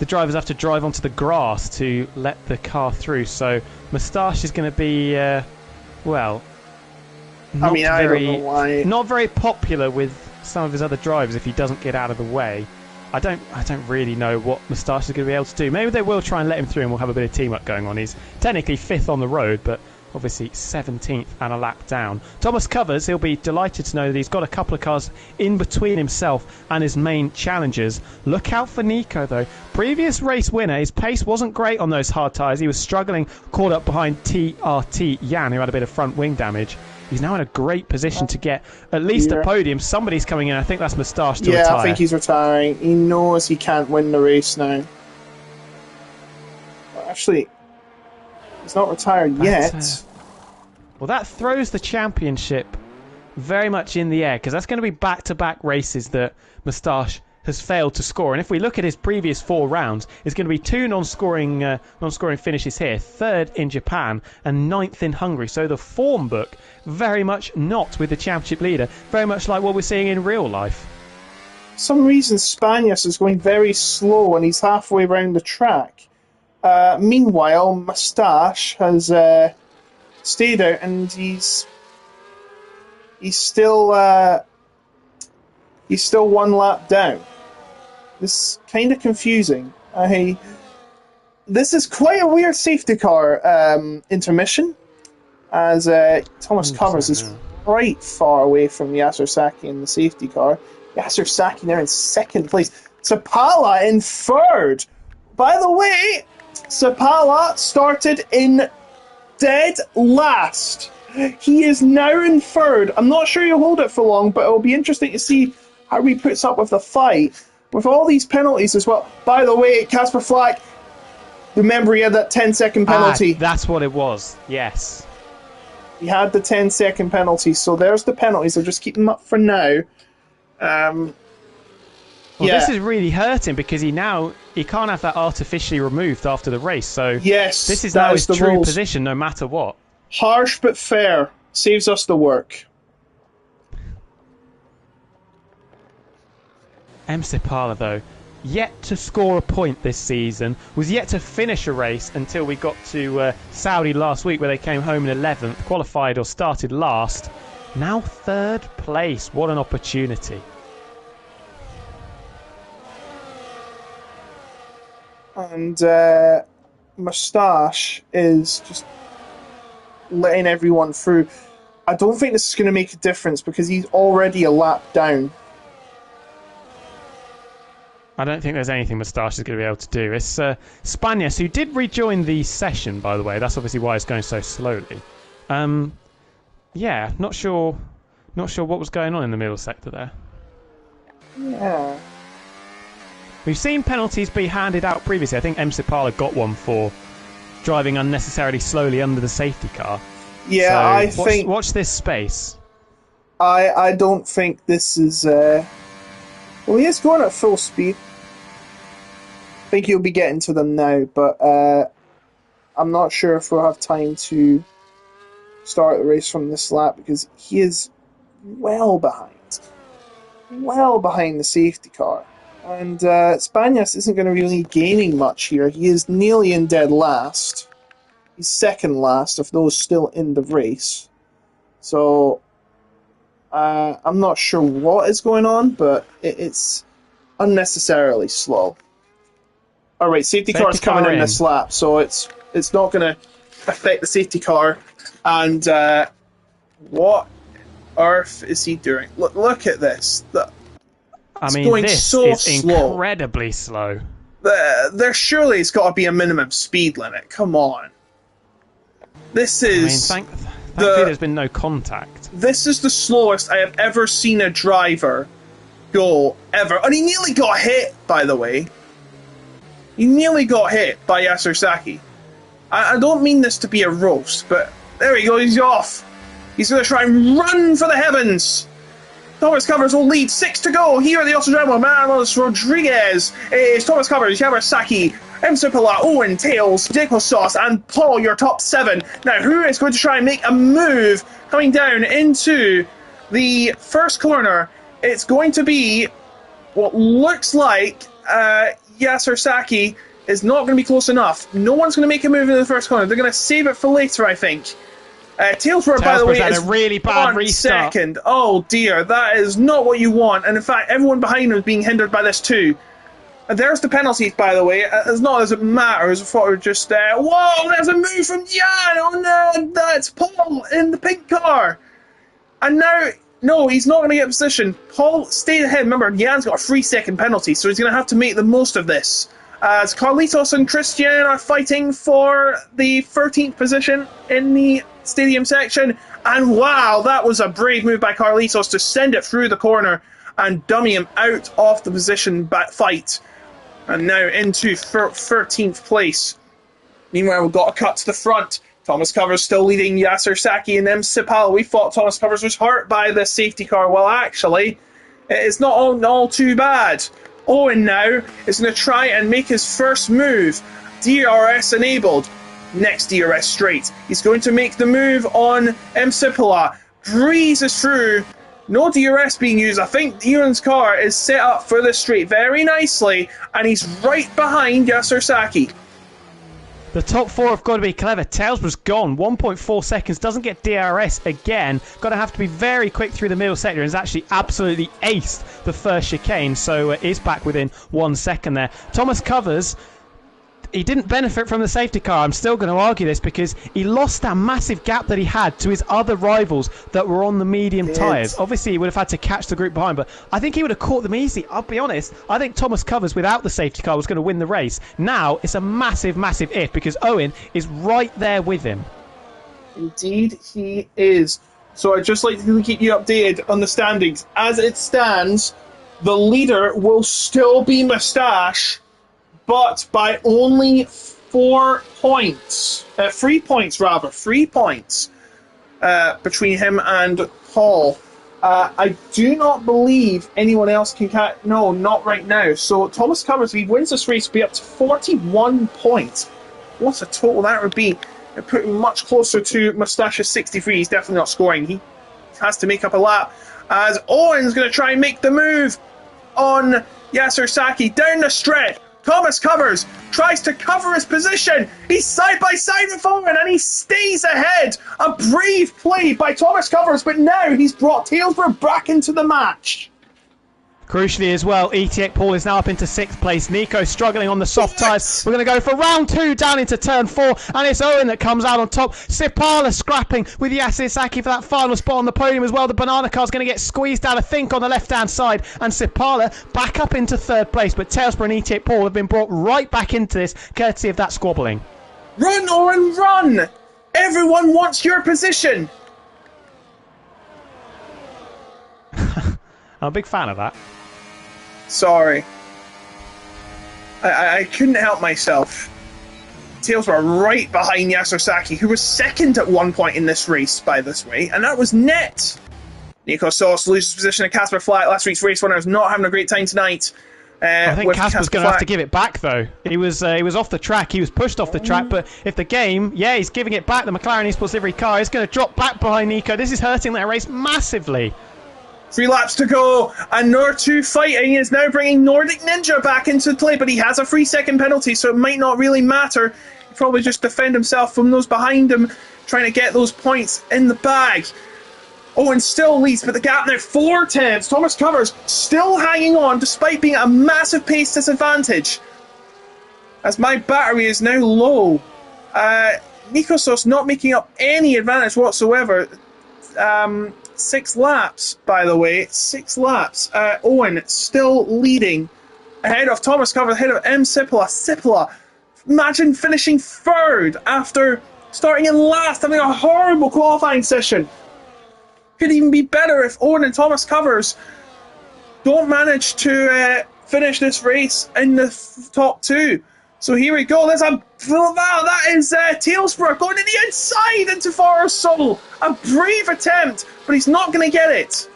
drivers have to drive onto the grass to let the car through. So Moustache is going to be, not I don't know why. Not very popular with some of his other drivers if he doesn't get out of the way. I don't really know what Moustache is going to be able to do. Maybe they will try and let him through and we'll have a bit of team-up going on. He's technically 5th on the road, but obviously 17th and a lap down. Thomas Covers, he'll be delighted to know that he's got a couple of cars in between himself and his main challengers. Look out for Nico, though. Previous race winner, his pace wasn't great on those hard tyres. He was struggling, caught up behind TRT Jan, who had a bit of front wing damage. He's now in a great position to get at least a podium. Somebody's coming in. I think that's Moustache to retire. Yeah, I think he's retiring. He knows he can't win the race now. Actually, he's not retired yet. Well, that throws the championship very much in the air, because that's going to be back-to-back races that Moustache has failed to score. And if we look at his previous 4 rounds, it's going to be 2 non-scoring finishes here, 3rd in Japan and 9th in Hungary. So the form book very much not with the championship leader, very much like what we're seeing in real life. For some reason, Spanias is going very slow and he's halfway around the track. Meanwhile, Moustache has stayed out and he's still 1 lap down. This is kind of confusing. This is quite a weird safety car intermission, as Thomas Covers is right far away from Yasser Saki in the safety car. Yasser Saki now in 2nd place. Sapala in 3rd. By the way, Sapala started in dead last. He is now in 3rd. I'm not sure he'll hold it for long, but it'll be interesting to see how he puts up with the fight. With all these penalties as well. By the way, Casper Flack, remember he had that 10-second penalty. That's what it was, yes. He had the 10-second penalty, so there's the penalties. I'll just keep them up for now. This is really hurting because he can't have that artificially removed after the race. So yes, this is now his true position no matter what. Harsh but fair. Saves us the work. Sapala, though, yet to score a point this season, was yet to finish a race until we got to Saudi last week, where they came home in 11th, qualified or started last. Now 3rd place. What an opportunity. And Moustache is just letting everyone through. I don't think this is going to make a difference because he's already a lap down. I don't think there's anything Moustache is going to be able to do. It's Spanias, who did rejoin the session, by the way. That's obviously why it's going so slowly. Yeah, not sure what was going on in the middle sector there. Yeah. We've seen penalties be handed out previously. I think Sapala got one for driving unnecessarily slowly under the safety car. Yeah, so watch this space. I don't think this is... Well, he is going at full speed. I think he'll be getting to them now, but I'm not sure if we'll have time to start the race from this lap because he is well behind the safety car. And Spanias isn't going to really be gaining much here. He is nearly in dead last. He's second last of those still in the race. So I'm not sure what is going on, but it's unnecessarily slow. All right, safety car's coming in this lap, so it's not going to affect the safety car. And what earth is he doing? Look at this. This is incredibly slow. There surely has got to be a minimum speed limit. Come on. This is... thankfully there's been no contact. This is the slowest I have ever seen a driver go, ever. And he nearly got hit, by the way. He nearly got hit by Yasser Saki. I don't mean this to be a roast, but there he goes, he's off. He's going to try and run for the heavens. Thomas Covers will lead, 6 to go. Here at the Autodromo, Manos Rodriguez. It's Thomas Covers, Yamasaki, M. Supala, Owen, Tails, Deco Sauce, and Paul, your top 7. Now, who is going to try and make a move coming down into the first corner? It's going to be what looks like Yasser Saki is not going to be close enough. No one's going to make a move in the first corner. They're going to save it for later, I think. Tailsborough, by the way, is a really bad restart. Second. Oh dear, that is not what you want. And in fact, everyone behind him is being hindered by this too. There's the penalties, by the way. As not as it matters, I thought it was just whoa, there's a move from Jan. Oh no, that's Paul in the pink car. And now, no, he's not going to get position. Paul stayed ahead. Remember, Jan's got a 3-second penalty, so he's going to have to make the most of this. As Carlitos and Christian are fighting for the 13th position in the stadium section. And wow, that was a brave move by Carlitos to send it through the corner and dummy him out of the position fight. And now into 13th place. Meanwhile, we've got a cut to the front. Thomas Covers still leading Yasser Saki and M. Sipal. We thought Thomas Covers was hurt by the safety car. Well, actually, it's not all too bad. Owen now is going to try and make his first move. DRS enabled. Next DRS straight. He's going to make the move on M. Sipala. Breezes through. No DRS being used. I think Ewan's car is set up for this straight very nicely. And he's right behind Yasser Saki. The top 4 have got to be clever. Tailsborough's gone. 1.4 seconds. Doesn't get DRS again. Going to have to be very quick through the middle sector. Has actually absolutely aced the first chicane. So is back within 1 second there. Thomas Covers, he didn't benefit from the safety car. I'm still going to argue this because he lost that massive gap that he had to his other rivals that were on the medium tyres. Obviously, he would have had to catch the group behind, but I think he would have caught them easy. I'll be honest. I think Thomas Covers, without the safety car, was going to win the race. Now, it's a massive, massive if because Owen is right there with him. Indeed, he is. So I'd just like to keep you updated on the standings. As it stands, the leader will still be Moustache, but by only 4 points. 3 points, rather. 3 points between him and Paul. I do not believe anyone else can catch... No, not right now. So Thomas Covers, if he wins this race, will be up to 41 points. What a total that would be. It put him much closer to Moustache's 63. He's definitely not scoring. He has to make up a lap. As Owen's going to try and make the move on Yasser Saki down the stretch. Thomas Covers tries to cover his position. He's side by side with Owen and he stays ahead. A brave play by Thomas Covers, but now he's brought Tailsborough back into the match. Crucially as well, ETX Paul is now up into 6th place. Nico struggling on the soft tyres. We're going to go for round 2 down into turn 4. And it's Owen that comes out on top. Sipala scrapping with Yasser Saki for that final spot on the podium as well. The banana car's going to get squeezed out, I think, on the left-hand side. And Sipala back up into 3rd place. But Tailsborough and ETX Paul have been brought right back into this, courtesy of that squabbling. Run, Owen, run! Everyone wants your position. I'm a big fan of that. Sorry. I couldn't help myself. Tails were right behind Yasser Saki, who was second at one point in this race, by this way, and that was net. Nico Sauce loses position at Casper Flat. Last week's race winner is not having a great time tonight. I think Casper's going to have to give it back, though. He was off the track. He was pushed off the track, but if the game, he's giving it back. The McLaren Esports livery car is going to drop back behind Nico. This is hurting their race massively. 3 laps to go, and Nor 2 fighting is now bringing Nordic Ninja back into play, but he has a 3-second penalty, so it might not really matter. He'll probably just defend himself from those behind him, trying to get those points in the bag. Owen still leads, but the gap now 4 tenths. Thomas Covers still hanging on despite being at a massive pace disadvantage. As my battery is now low. Nikosos not making up any advantage whatsoever. 6 laps, by the way. 6 laps. Owen still leading. Ahead of Thomas Covers, ahead of M. Sipola. Sipola, imagine finishing 3rd after starting in last, having a horrible qualifying session. Could even be better if Owen and Thomas Covers don't manage to finish this race in the top 2. So here we go. That is Tailsborough going to the inside into Forest Soul. A brave attempt, but he's not going to get it.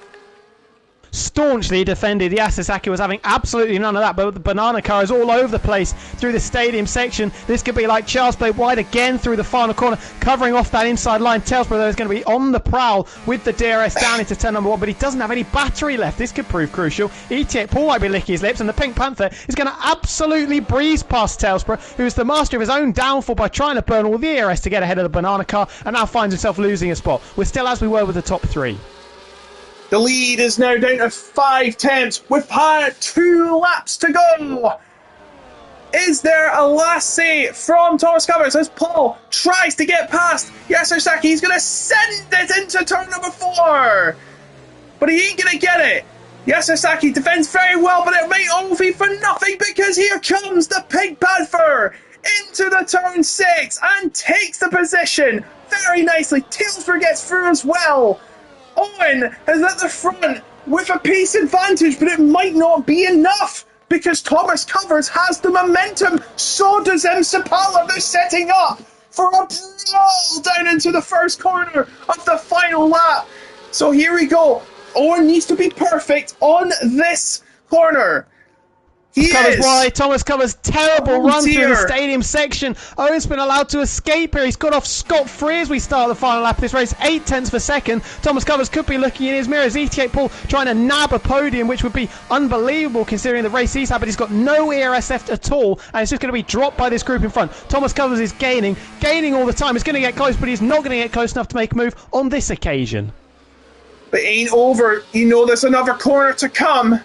Staunchly defended. Yasasaki was having absolutely none of that, but the banana car is all over the place through the stadium section. This could be like Charles Play wide again through the final corner, covering off that inside line. Tailsborough, though, is going to be on the prowl with the DRS down into turn number 1, but he doesn't have any battery left. This could prove crucial. ETX Paul might be licking his lips, and the Pink Panther is going to absolutely breeze past Tailsborough, who is the master of his own downfall by trying to burn all the DRS to get ahead of the banana car, and now finds himself losing a spot. We're still as we were with the top 3. The lead is now down to 5 tenths with 2 laps to go. Is there a last say from Thomas Covers as Paul tries to get past Yasasaki? He's going to send it into turn number 4. But he ain't going to get it. Yasasaki defends very well, but it might all be for nothing because here comes the Pink Panther into the turn 6 and takes the position very nicely. Tailsborough gets through as well. Owen is at the front with a pace advantage, but it might not be enough because Thomas Covers has the momentum. So does M. Sapala. They're setting up for a brawl down into the first corner of the final lap. So here we go. Owen needs to be perfect on this corner. Covers wide. Thomas Covers terrible run through the stadium section. Owen's been allowed to escape here. He's got off scot-free as we start the final lap of this race. 8 tenths per second. Thomas Covers could be looking in his mirrors. ET8 Paul trying to nab a podium, which would be unbelievable considering the race he's had, but he's got no ERS left at all, and it's just going to be dropped by this group in front. Thomas Covers is gaining all the time. He's going to get close, but he's not going to get close enough to make a move on this occasion. But it ain't over. You know there's another corner to come.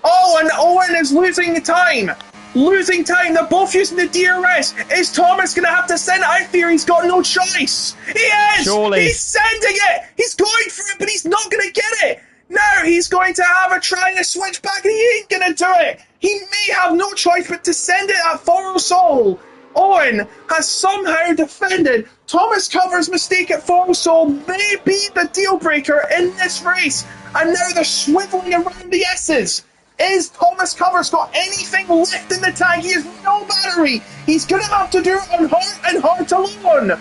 Oh, and Owen is losing time. They're both using the DRS. Is Thomas going to have to send it? I fear he's got no choice. He is. Surely. He's sending it. He's going for it, but he's not going to get it. Now he's going to have a try to switch back, and he ain't going to do it. He may have no choice but to send it at Foro Sol. Owen has somehow defended. Thomas Covers' mistake at Foro Sol may be the deal breaker in this race. And now they're swiveling around the S's. Is Thomas Covers got anything left in the tank? He has no battery. He's going to have to do it on Heart and Heart alone.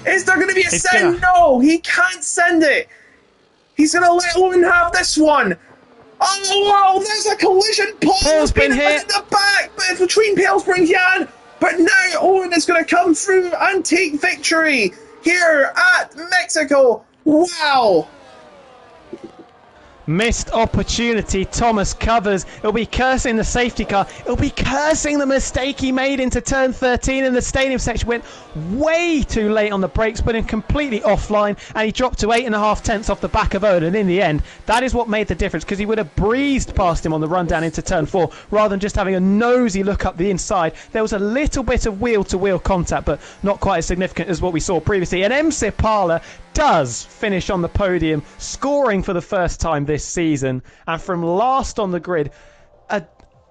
Is there going to be a send? No, he can't send it. He's going to let Owen have this one. Oh, wow, there's a collision. Paul's been hit in the back, but it's between Palesbury and Jan. But now Owen is going to come through and take victory here at Mexico. Wow. Missed opportunity. Thomas Covers. It'll be cursing the safety car. It'll be cursing the mistake he made into turn 13 in the stadium section. Went way too late on the brakes, put him completely offline, and he dropped to 8.5 tenths off the back of Owen. And in the end, that is what made the difference, because he would have breezed past him on the run down into turn 4 rather than just having a nosy look up the inside. There was a little bit of wheel-to-wheel contact, but not quite as significant as what we saw previously. And M. Sipala does finish on the podium, scoring for the first time this season, and from last on the grid,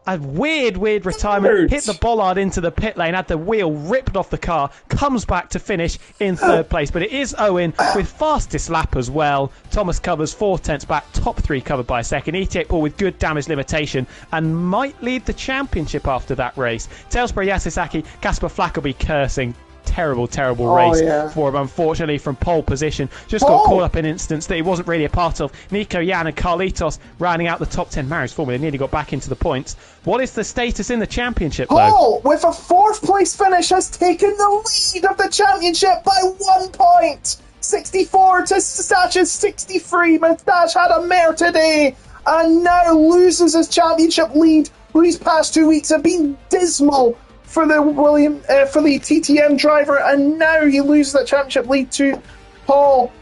a weird retirement, hit the bollard into the pit lane, had the wheel ripped off the car, comes back to finish in 3rd place. But it is Owen with fastest lap as well. Thomas Covers 4 tenths back, top 3 covered by a second. ETX Paul with good damage limitation and might lead the championship after that race. Tailsbury Yasasaki, Casper Flack will be cursing. terrible Oh, race yeah. for him, unfortunately, from pole position. Just got caught up in incidents that he wasn't really a part of. Nico, Jan and Carlitos rounding out the top 10 Maris Formula, nearly got back into the points. What is the status in the championship, though? Paul, with a fourth place finish, has taken the lead of the championship by 1 point. 64 to Stash's 63. Mustache had a mare today and now loses his championship lead. These past 2 weeks have been dismal for the TTM driver, and now he loses that championship lead to Paul.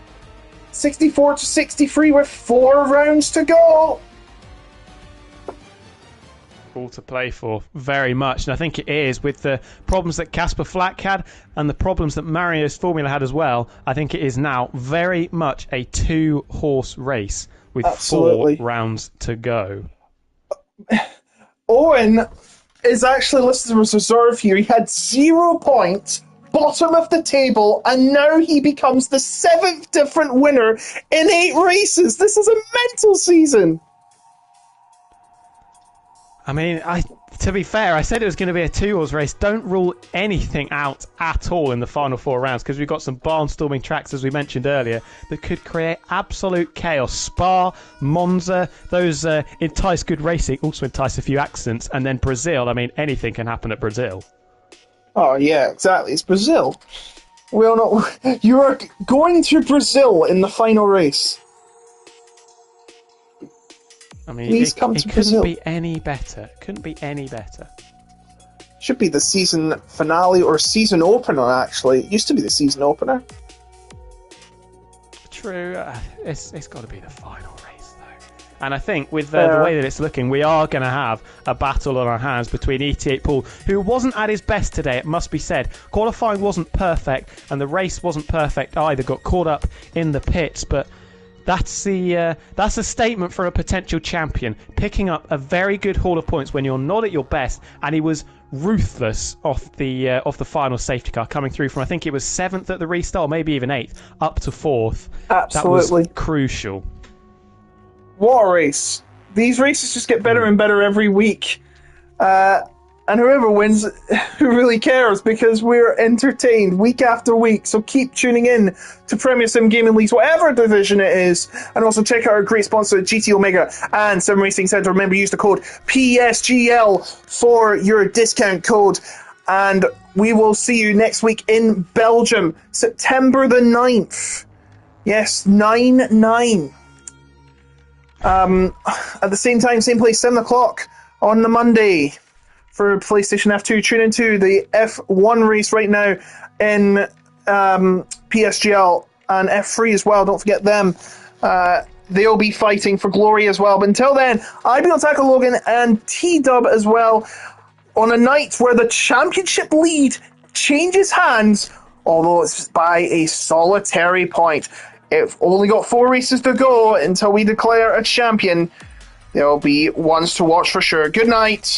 64 to 63 with 4 rounds to go. All to play for, very much, and I think it is, with the problems that Casper Flack had and the problems that Mario's Formula had as well. I think it is now very much a 2-horse race with Absolutely. 4 rounds to go. Owen is actually listed as reserve here. He had 0 points, bottom of the table, and now he becomes the 7th different winner in 8 races. This is a mental season. I mean, to be fair, I said it was going to be a 2-horse race. Don't rule anything out at all in the final 4 rounds, because we've got some barnstorming tracks, as we mentioned earlier, that could create absolute chaos. Spa, Monza, those entice good racing, also entice a few accidents, and then Brazil. I mean, anything can happen at Brazil. Oh, yeah, exactly. It's Brazil. We all know you are going to Brazil in the final race. I mean, Please come to Brazil. Couldn't be any better. Couldn't be any better. Should be the season finale or season opener, actually. It used to be the season opener. True. It's got to be the final race, though. And I think with the way that it's looking, we are going to have a battle on our hands between ET8 Paul, who wasn't at his best today, it must be said. Qualifying wasn't perfect, and the race wasn't perfect either. Got caught up in the pits, but that's a statement for a potential champion, picking up a very good haul of points when you're not at your best, and he was ruthless off the final safety car, coming through from, I think it was 7th at the restart, maybe even 8th, up to 4th. Absolutely. That was crucial. What a race. These races just get better and better every week. And whoever wins, who really cares? Because we're entertained week after week. So keep tuning in to Premier Sim Gaming Leagues, whatever division it is. And also check out our great sponsor, GT Omega and Sim Racing Centre. Remember, use the code PSGL for your discount code. And we will see you next week in Belgium, September the 9th. Yes, 9-9. At the same time, same place, 7 o'clock on the Monday. For PlayStation F2, tune into the F1 race right now in PSGL and F3 as well. Don't forget them. They'll be fighting for glory as well. But until then, I've been Tackle Logan and T-Dub as well on a night where the championship lead changes hands, although it's by a solitary point. It's only got 4 races to go until we declare a champion. There'll be ones to watch for sure. Good night.